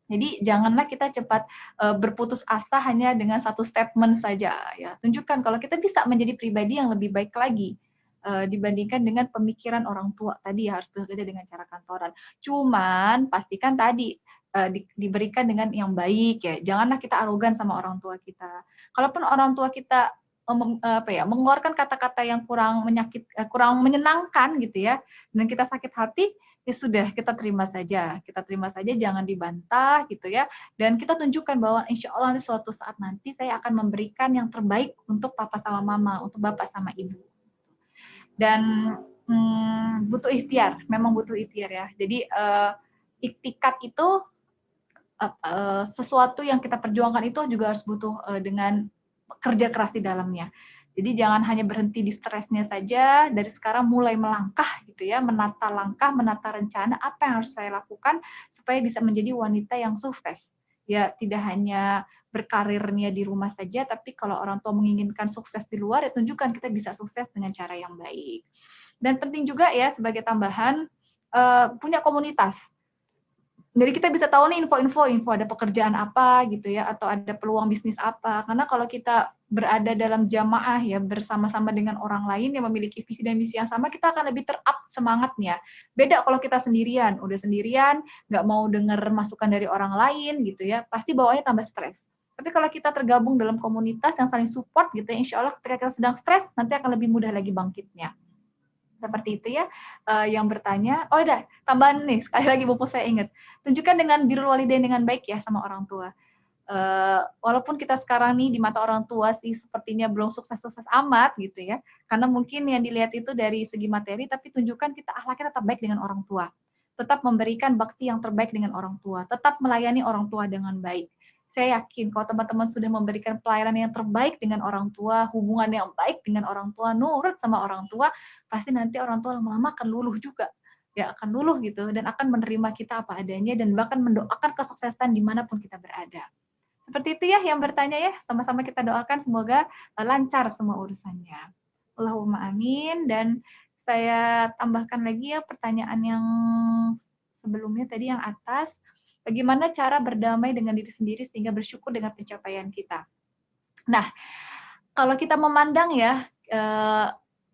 Jadi janganlah kita cepat berputus asa hanya dengan satu statement saja ya. Tunjukkan kalau kita bisa menjadi pribadi yang lebih baik lagi dibandingkan dengan pemikiran orang tua tadi ya, harus bekerja dengan cara kantoran. Cuman pastikan tadi diberikan dengan yang baik ya. Janganlah kita arogan sama orang tua kita. Kalaupun orang tua kita mengeluarkan kata-kata yang kurang menyenangkan gitu ya, dan kita sakit hati, ya sudah, kita terima saja, jangan dibantah gitu ya, dan kita tunjukkan bahwa insya Allah nanti suatu saat nanti saya akan memberikan yang terbaik untuk papa sama mama, untuk bapak sama ibu. Dan butuh ikhtiar, memang butuh ikhtiar ya. Jadi iktikat itu sesuatu yang kita perjuangkan itu juga harus butuh dengan kerja keras di dalamnya. Jadi jangan hanya berhenti di stresnya saja, dari sekarang mulai melangkah gitu ya, menata langkah, menata rencana apa yang harus saya lakukan supaya bisa menjadi wanita yang sukses. Ya, tidak hanya berkarirnya di rumah saja, tapi kalau orang tua menginginkan sukses di luar, ya tunjukkan kita bisa sukses dengan cara yang baik. Dan penting juga ya sebagai tambahan, punya komunitas. Jadi kita bisa tahu nih info ada pekerjaan apa gitu ya, atau ada peluang bisnis apa. Karena kalau kita berada dalam jamaah ya, bersama-sama dengan orang lain yang memiliki visi dan misi yang sama, kita akan lebih ter-up semangatnya. Beda kalau kita sendirian, udah sendirian, nggak mau dengar masukan dari orang lain gitu ya, pasti bawaannya tambah stres. Tapi kalau kita tergabung dalam komunitas yang saling support gitu ya, insya Allah ketika kita sedang stres, nanti akan lebih mudah lagi bangkitnya. Seperti itu ya, yang bertanya. Oh udah, tambahan nih, sekali lagi Bopo saya ingat. Tunjukkan dengan birrul walidain dengan baik ya sama orang tua. Walaupun kita sekarang nih di mata orang tua sih sepertinya belum sukses-sukses amat gitu ya. Karena mungkin yang dilihat itu dari segi materi, tapi tunjukkan kita akhlaknya tetap baik dengan orang tua. Tetap memberikan bakti yang terbaik dengan orang tua. Tetap melayani orang tua dengan baik. Saya yakin kalau teman-teman sudah memberikan pelayanan yang terbaik dengan orang tua, hubungan yang baik dengan orang tua, nurut sama orang tua, pasti nanti orang tua lama-lama akan luluh juga. ya akan luluh gitu dan akan menerima kita apa adanya dan bahkan mendoakan kesuksesan dimanapun kita berada. Seperti itu ya yang bertanya ya, sama-sama kita doakan semoga lancar semua urusannya. Allahumma amin. Dan saya tambahkan lagi ya pertanyaan yang sebelumnya tadi yang atas, bagaimana cara berdamai dengan diri sendiri sehingga bersyukur dengan pencapaian kita. Nah, kalau kita memandang ya,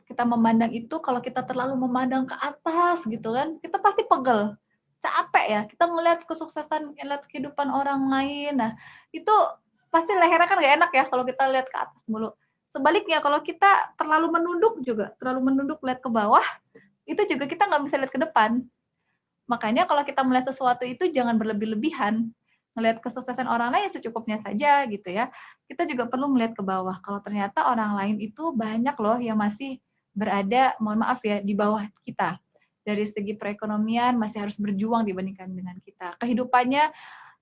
kita memandang itu kalau kita terlalu memandang ke atas gitu kan, kita pasti pegel, capek ya, kita ngelihat kesuksesan, ngelihat kehidupan orang lain, nah itu pasti lehernya kan gak enak ya kalau kita lihat ke atas mulu. Sebaliknya kalau kita terlalu menunduk juga, terlalu menunduk lihat ke bawah, itu juga kita nggak bisa lihat ke depan. Makanya kalau kita melihat sesuatu itu jangan berlebih-lebihan. Melihat kesuksesan orang lain secukupnya saja gitu ya. Kita juga perlu melihat ke bawah. Kalau ternyata orang lain itu banyak loh yang masih berada, mohon maaf ya, di bawah kita. Dari segi perekonomian masih harus berjuang dibandingkan dengan kita. Kehidupannya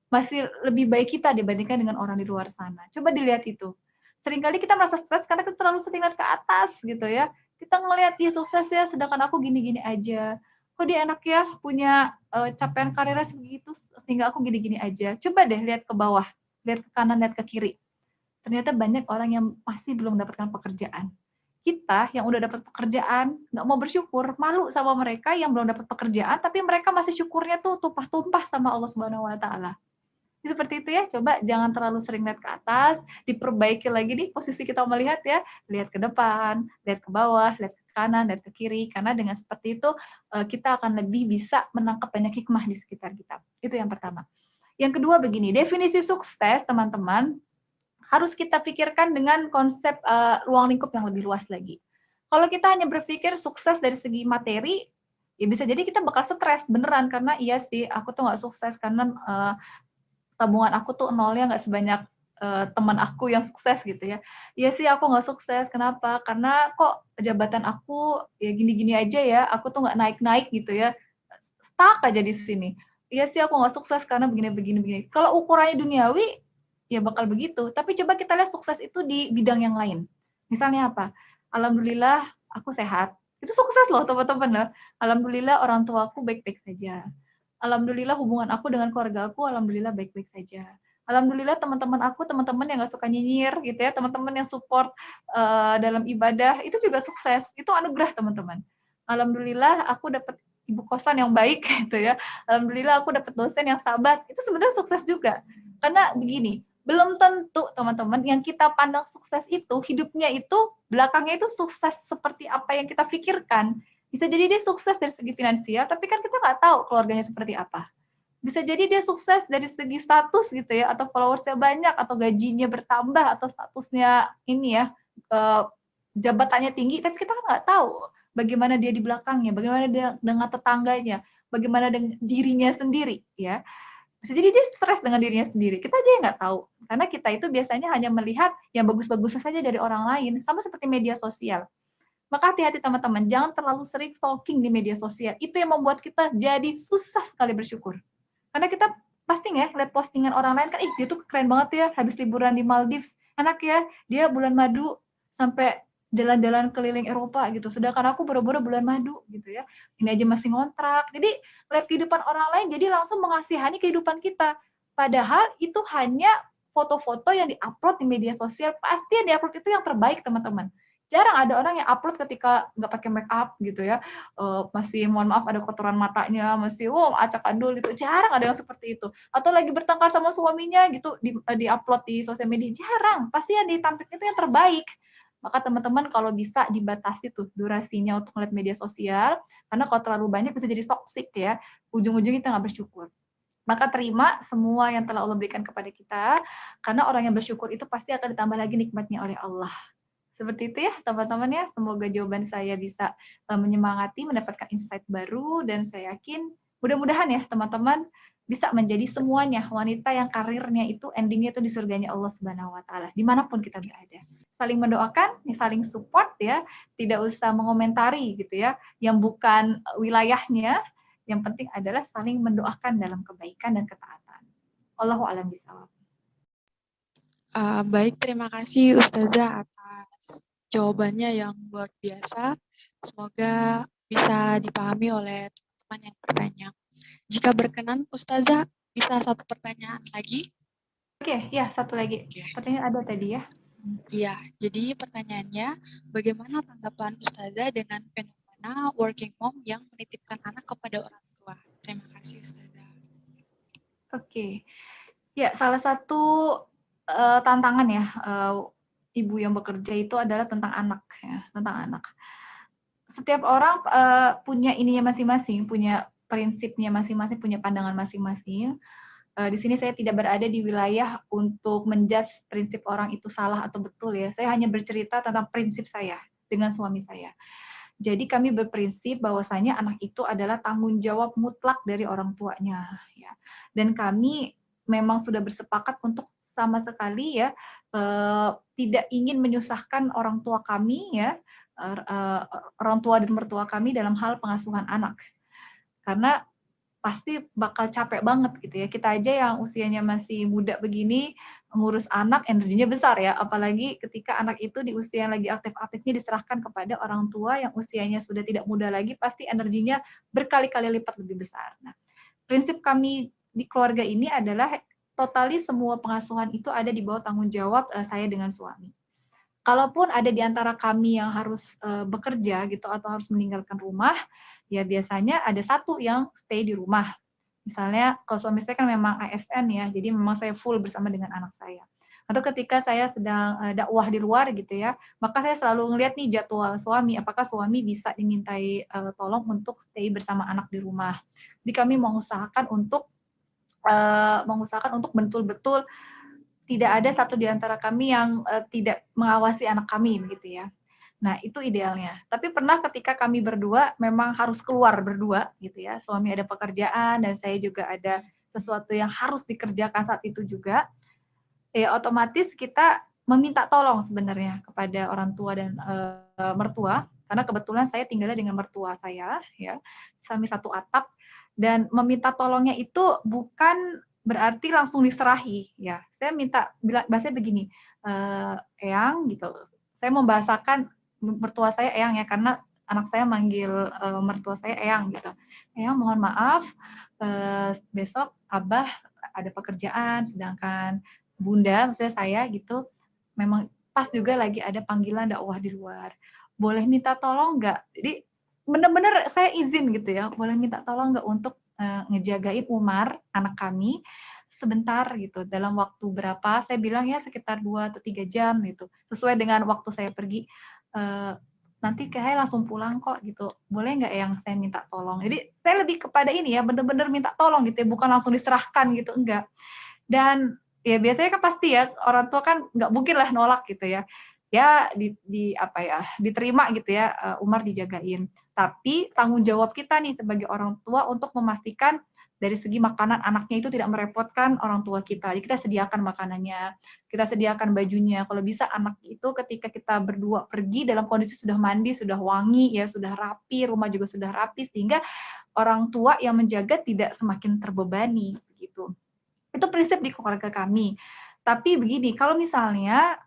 masih lebih baik kita dibandingkan dengan orang di luar sana. Coba dilihat itu. Seringkali kita merasa stres karena kita terlalu sering lihat ke atas gitu ya. Kita ngelihat dia sukses ya, sedangkan aku gini-gini aja. Kok dia enak ya punya capaian karirnya segitu sehingga aku gini-gini aja. Coba deh lihat ke bawah, lihat ke kanan, lihat ke kiri. Ternyata banyak orang yang masih belum mendapatkan pekerjaan. Kita yang udah dapat pekerjaan, nggak mau bersyukur, malu sama mereka yang belum dapat pekerjaan, tapi mereka masih syukurnya tuh tumpah-tumpah sama Allah Subhanahu wa Ta'ala. Seperti itu ya, coba jangan terlalu sering lihat ke atas, diperbaiki lagi nih posisi kita melihat ya, lihat ke depan, lihat ke bawah, lihat ke kanan, lihat ke kiri, karena dengan seperti itu kita akan lebih bisa menangkap banyak hikmah di sekitar kita. Itu yang pertama. Yang kedua begini, definisi sukses teman-teman harus kita pikirkan dengan konsep ruang lingkup yang lebih luas lagi. Kalau kita hanya berpikir sukses dari segi materi, ya bisa jadi kita bakal stres beneran, karena iya sih, aku tuh nggak sukses karena tabungan aku tuh nolnya nggak sebanyak teman aku yang sukses gitu ya. Iya sih aku nggak sukses, kenapa? Karena kok jabatan aku ya gini-gini aja ya, aku tuh nggak naik-naik gitu ya, stuck aja di sini. Iya sih aku nggak sukses karena begini-begini. Kalau ukurannya duniawi, ya bakal begitu. Tapi coba kita lihat sukses itu di bidang yang lain. Misalnya apa? Alhamdulillah aku sehat. Itu sukses loh teman-teman loh. Alhamdulillah orang tua aku baik-baik saja. Alhamdulillah hubungan aku dengan keluarga aku, alhamdulillah baik-baik saja. Alhamdulillah teman-teman aku, teman-teman yang gak suka nyinyir gitu ya, teman-teman yang support dalam ibadah, itu juga sukses. Itu anugerah teman-teman. Alhamdulillah aku dapat ibu kosan yang baik gitu ya. Alhamdulillah aku dapat dosen yang sabar. Itu sebenarnya sukses juga. Karena begini, belum tentu teman-teman yang kita pandang sukses itu, hidupnya itu, belakangnya itu sukses seperti apa yang kita pikirkan. Bisa jadi dia sukses dari segi finansial, tapi kan kita nggak tahu keluarganya seperti apa. Bisa jadi dia sukses dari segi status gitu ya, atau followersnya banyak, atau gajinya bertambah, atau statusnya ini ya, jabatannya tinggi, tapi kita kan nggak tahu bagaimana dia di belakangnya, bagaimana dia dengan tetangganya, bagaimana dengan dirinya sendiri ya. Bisa jadi dia stres dengan dirinya sendiri, kita aja yang nggak tahu. Karena kita itu biasanya hanya melihat yang bagus-bagusnya saja dari orang lain, sama seperti media sosial. Maka hati-hati teman-teman, jangan terlalu sering stalking di media sosial. Itu yang membuat kita jadi susah sekali bersyukur. Karena kita pasti ya, lihat postingan orang lain kan, dia tuh keren banget ya, habis liburan di Maldives. Enak ya, dia bulan madu sampai jalan-jalan keliling Eropa gitu. Sedangkan aku boro-boro bulan madu gitu ya. Ini aja masih ngontrak. Jadi lihat kehidupan orang lain, jadi langsung mengasihani kehidupan kita. Padahal itu hanya foto-foto yang diupload di media sosial. Pasti yang diupload itu yang terbaik teman-teman. Jarang ada orang yang upload ketika nggak pakai make up gitu ya, masih mohon maaf ada kotoran matanya, masih acak adul gitu, jarang ada yang seperti itu. Atau lagi bertengkar sama suaminya gitu, di upload di sosial media, jarang. Pasti yang ditampilkan itu yang terbaik. Maka teman-teman kalau bisa dibatasi tuh durasinya untuk melihat media sosial, karena kalau terlalu banyak bisa jadi toxic ya, ujung-ujungnya kita nggak bersyukur. Maka terima semua yang telah Allah berikan kepada kita, karena orang yang bersyukur itu pasti akan ditambah lagi nikmatnya oleh Allah. Seperti itu ya teman-teman ya, semoga jawaban saya bisa menyemangati, mendapatkan insight baru, dan saya yakin mudah-mudahan ya teman-teman bisa menjadi semuanya wanita yang karirnya itu endingnya itu di surganya Allah Subhanahu wa Ta'ala, dimanapun kita berada. Saling mendoakan, saling support ya, tidak usah mengomentari gitu ya, yang bukan wilayahnya, yang penting adalah saling mendoakan dalam kebaikan dan ketaatan. Allahu a'lam bishawab.
Baik, terima kasih Ustazah atas jawabannya yang luar biasa. Semoga bisa dipahami oleh teman yang bertanya. Jika berkenan, Ustazah, bisa satu pertanyaan lagi?
Oke, ya satu lagi.
Oke.
Pertanyaan ada tadi ya.
Iya, jadi pertanyaannya, bagaimana tanggapan Ustazah dengan fenomena working mom yang menitipkan anak kepada orang tua? Terima kasih, Ustazah.
Oke. Ya, salah satu tantangan ya ibu yang bekerja itu adalah tentang anak ya, tentang anak. Setiap orang punya ininya masing-masing, punya prinsipnya masing-masing, punya pandangan masing-masing. Di sini saya tidak berada di wilayah untuk menjudge prinsip orang itu salah atau betul ya. Saya hanya bercerita tentang prinsip saya dengan suami saya. Jadi kami berprinsip bahwasanya anak itu adalah tanggung jawab mutlak dari orang tuanya ya. Dan kami memang sudah bersepakat untuk sama sekali ya tidak ingin menyusahkan orang tua kami ya, orang tua dan mertua kami dalam hal pengasuhan anak. Karena pasti bakal capek banget gitu ya. Kita aja yang usianya masih muda begini, ngurus anak energinya besar ya. Apalagi ketika anak itu di usia yang lagi aktif-aktifnya diserahkan kepada orang tua yang usianya sudah tidak muda lagi, pasti energinya berkali-kali lipat lebih besar. Nah, prinsip kami di keluarga ini adalah totali semua pengasuhan itu ada di bawah tanggung jawab saya dengan suami. Kalaupun ada di antara kami yang harus bekerja gitu atau harus meninggalkan rumah, ya biasanya ada satu yang stay di rumah. Misalnya kalau suami saya kan memang ASN ya, jadi memang saya full bersama dengan anak saya. Atau ketika saya sedang dakwah di luar gitu ya, maka saya selalu ngeliat nih jadwal suami, apakah suami bisa dimintai tolong untuk stay bersama anak di rumah. Jadi kami mengusahakan untuk betul-betul tidak ada satu di antara kami yang tidak mengawasi anak kami begitu ya. Nah, itu idealnya. Tapi pernah ketika kami berdua memang harus keluar berdua gitu ya. Suami ada pekerjaan dan saya juga ada sesuatu yang harus dikerjakan saat itu juga. Ya otomatis kita meminta tolong sebenarnya kepada orang tua dan mertua karena kebetulan saya tinggalnya dengan mertua saya ya. Kami satu atap dan meminta tolongnya itu bukan berarti langsung diserahi ya. Saya minta bahasanya begini, Eyang gitu. Saya membahasakan mertua saya Eyang ya karena anak saya manggil mertua saya Eyang gitu. Eyang mohon maaf besok Abah ada pekerjaan sedangkan Bunda maksudnya saya gitu memang pas juga lagi ada panggilan dakwah di luar. Boleh minta tolong nggak? Jadi benar-benar saya izin gitu ya. Boleh minta tolong nggak untuk ngejagain Umar anak kami sebentar gitu dalam waktu berapa saya bilang ya sekitar 2 atau 3 jam gitu sesuai dengan waktu saya pergi nanti kayak langsung pulang kok gitu boleh nggak yang saya minta tolong jadi saya lebih kepada ini ya bener-bener minta tolong gitu ya bukan langsung diserahkan gitu enggak dan ya biasanya kan pasti ya orang tua kan nggak mungkin lah nolak gitu ya ya diterima gitu ya Umar dijagain tapi tanggung jawab kita nih sebagai orang tua untuk memastikan dari segi makanan anaknya itu tidak merepotkan orang tua kita. Jadi kita sediakan makanannya, kita sediakan bajunya. Kalau bisa anak itu ketika kita berdua pergi dalam kondisi sudah mandi, sudah wangi, ya sudah rapi, rumah juga sudah rapi, sehingga orang tua yang menjaga tidak semakin terbebani. Gitu. Itu prinsip di keluarga kami. Tapi begini, kalau misalnya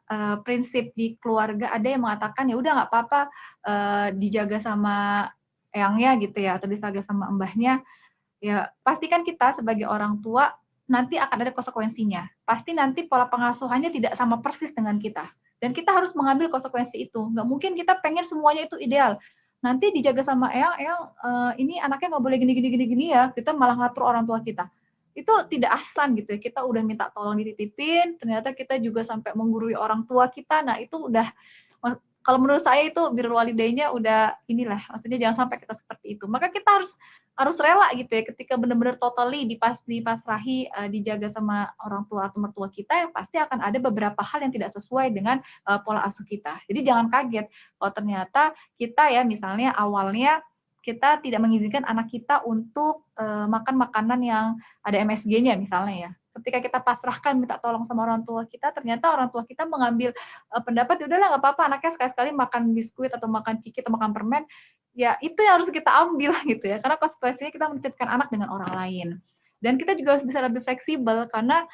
prinsip di keluarga ada yang mengatakan ya udah nggak apa-apa dijaga sama eyangnya gitu ya, atau dijaga sama mbahnya. Ya, pastikan kita sebagai orang tua nanti akan ada konsekuensinya. Pasti nanti pola pengasuhannya tidak sama persis dengan kita. Dan kita harus mengambil konsekuensi itu. Nggak mungkin kita pengen semuanya itu ideal. Nanti dijaga sama Eyang ini anaknya nggak boleh gini ya. Kita malah ngatur orang tua kita. Itu tidak ahsan gitu ya. Kita udah minta tolong dititipin, ternyata kita juga sampai menggurui orang tua kita. Nah, itu udah kalau menurut saya itu birrul walidaynya udah inilah, maksudnya jangan sampai kita seperti itu. Maka kita harus rela gitu ya ketika benar-benar totally dipasrahi dijaga sama orang tua atau mertua kita yang pasti akan ada beberapa hal yang tidak sesuai dengan pola asuh kita. Jadi jangan kaget kalau ternyata kita ya misalnya awalnya kita tidak mengizinkan anak kita untuk makan makanan yang ada MSG-nya misalnya ya. Ketika kita pasrahkan minta tolong sama orang tua kita, ternyata orang tua kita mengambil pendapat, udahlah nggak apa-apa anaknya sekali-sekali makan biskuit atau makan ciki atau makan permen, ya itu yang harus kita ambil gitu ya, karena konsekuensinya kita menitipkan anak dengan orang lain. Dan kita juga harus bisa lebih fleksibel karena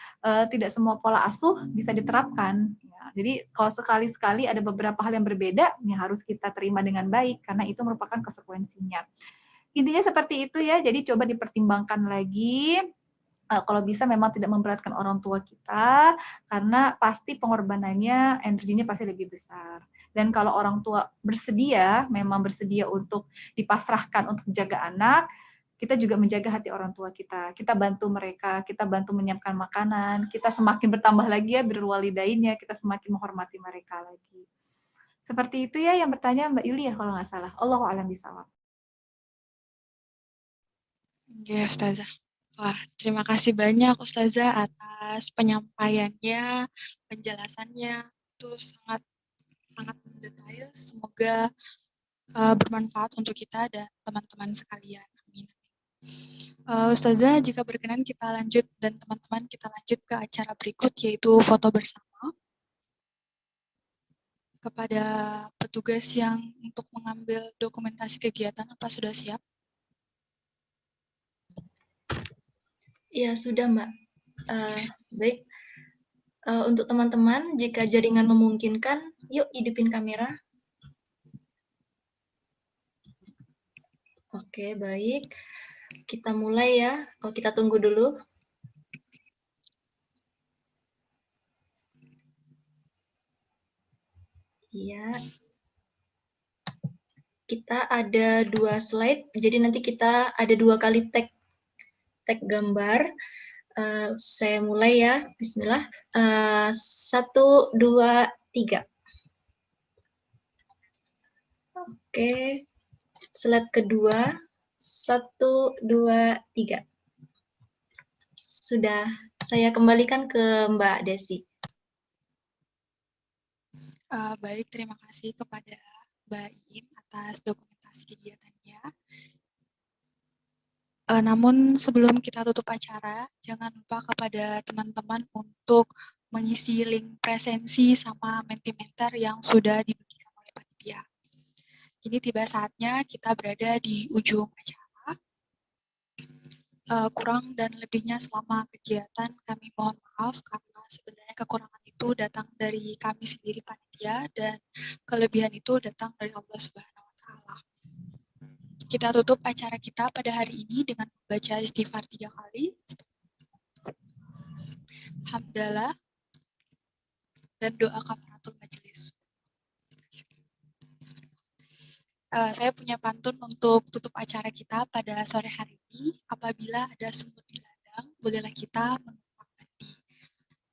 tidak semua pola asuh bisa diterapkan. Ya, jadi kalau sekali-sekali ada beberapa hal yang berbeda, ya harus kita terima dengan baik karena itu merupakan konsekuensinya. Intinya seperti itu ya, jadi coba dipertimbangkan lagi. Kalau bisa memang tidak memberatkan orang tua kita, karena pasti pengorbanannya, energinya pasti lebih besar. Dan kalau orang tua bersedia, memang bersedia untuk dipasrahkan untuk jaga anak, kita juga menjaga hati orang tua kita. Kita bantu mereka, kita bantu menyiapkan makanan, kita semakin bertambah lagi ya birrul walidainnya, kita semakin menghormati mereka lagi. Seperti itu ya yang bertanya Mbak Yuli ya kalau nggak salah. Allahu a'lam bishawab.
Ya, Ustazah. Wah, terima kasih banyak Ustazah atas penyampaiannya, penjelasannya. Itu sangat mendetail. Semoga bermanfaat untuk kita dan teman-teman sekalian. Amin. Ustazah, jika berkenan kita lanjut dan teman-teman kita lanjut ke acara berikut yaitu foto bersama. Kepada petugas yang untuk mengambil dokumentasi kegiatan, apa sudah siap?
Ya, sudah, Mbak. Baik. Untuk teman-teman, jika jaringan memungkinkan, yuk hidupin kamera. Oke, baik. Kita mulai ya. Kita tunggu dulu. Iya. Kita ada 2 slide, jadi nanti kita ada 2 kali tag gambar. Saya mulai ya, bismillah. 1, 2, 3. Oke, slide kedua. 1, 2, 3. Sudah, saya kembalikan ke Mbak Desi.
Baik, terima kasih kepada Mbak Im atas dokumentasi kegiatannya. Namun sebelum kita tutup acara, jangan lupa kepada teman-teman untuk mengisi link presensi sama Mentimeter yang sudah dibagikan oleh panitia. Kini tiba saatnya kita berada di ujung acara. Kurang dan lebihnya selama kegiatan kami mohon maaf karena sebenarnya kekurangan itu datang dari kami sendiri panitia dan kelebihan itu datang dari Allah Subhanahu wa Ta'ala. Kita tutup acara kita pada hari ini dengan membaca istighfar 3 kali. Hamdalah dan doa kafaratul majelis. Saya punya pantun untuk tutup acara kita pada sore hari ini. Apabila ada sumur di ladang, bolehlah kita menumpang mandi.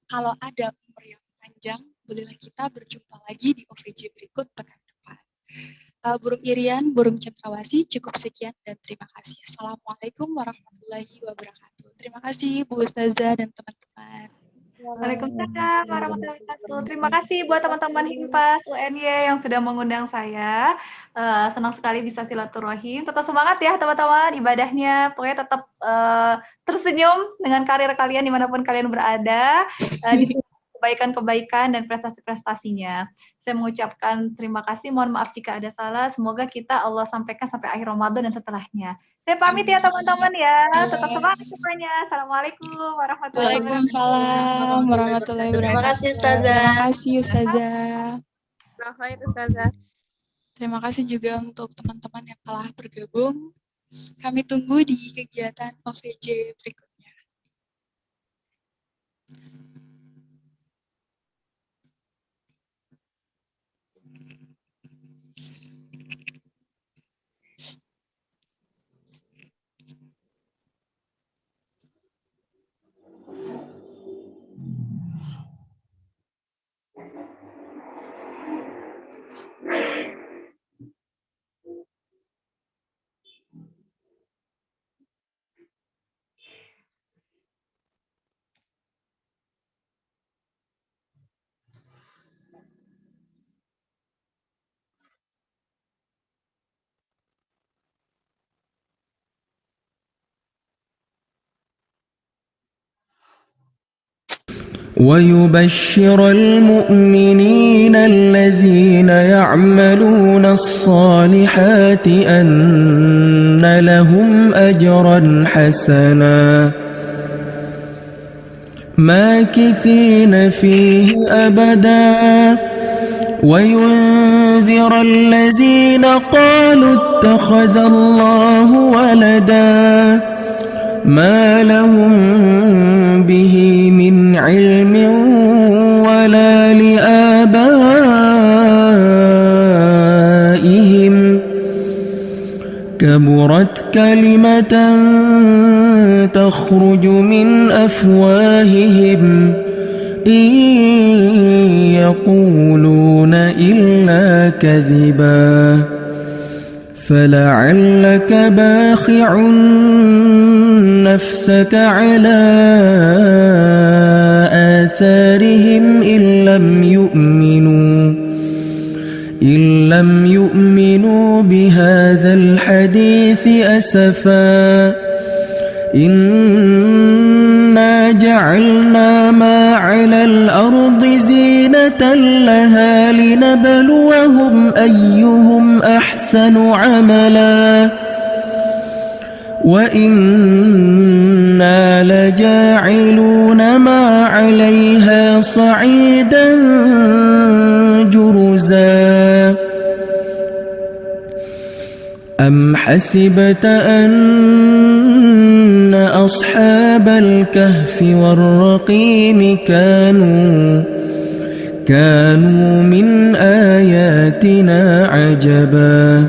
Kalau ada umur yang panjang, bolehlah kita berjumpa lagi di OVJ berikut pekan depan. Burung Irian, burung cendrawasih, cukup sekian dan terima kasih. Assalamualaikum warahmatullahi wabarakatuh. Terima kasih Bu Ustazah dan teman-teman.
Waalaikumsalam warahmatullahi wabarakatuh. Terima kasih buat teman-teman Himpas UNY yang sudah mengundang saya. Senang sekali bisa silaturahim. Tetap semangat ya teman-teman ibadahnya. Pokoknya tetap tersenyum dengan karir kalian dimanapun kalian berada. Di kebaikan-kebaikan dan prestasi-prestasinya. Saya mengucapkan terima kasih. Mohon maaf jika ada salah. Semoga kita Allah sampaikan sampai akhir Ramadan dan setelahnya. Saya pamit ya teman-teman ya. Tetap semangat semuanya. Assalamualaikum warahmatullahi wabarakatuh.
Waalaikumsalam warahmatullahi wabarakatuh.
Terima kasih Ustazah.
Terima kasih Ustazah.
Selamat Ustazah.
Terima kasih juga untuk teman-teman yang telah bergabung. Kami tunggu di kegiatan OVJ berikutnya.
ويبشر المؤمنين الذين يعملون الصالحات أن لهم أجرا حسنا ماكثين فيه أبدا لينذر الذين قالوا اتخذ الله ولدا ما لهم به من علم ولا لآبائهم كبرت كلمة تخرج من أفواههم إن يقولون إلا كذبا فلعلك باخع نفسك على آثارهم إن لم يؤمنوا بهذا الحديث أسفا إنا جعلنا ما على الأرض زينة لها لنبلوهم أيهم أحسن عملا وإنا لجاعلون ما عليها صعيدا جرزا أم حسبت أن أصحاب الكهف والرقيم كانوا من آياتنا عجبا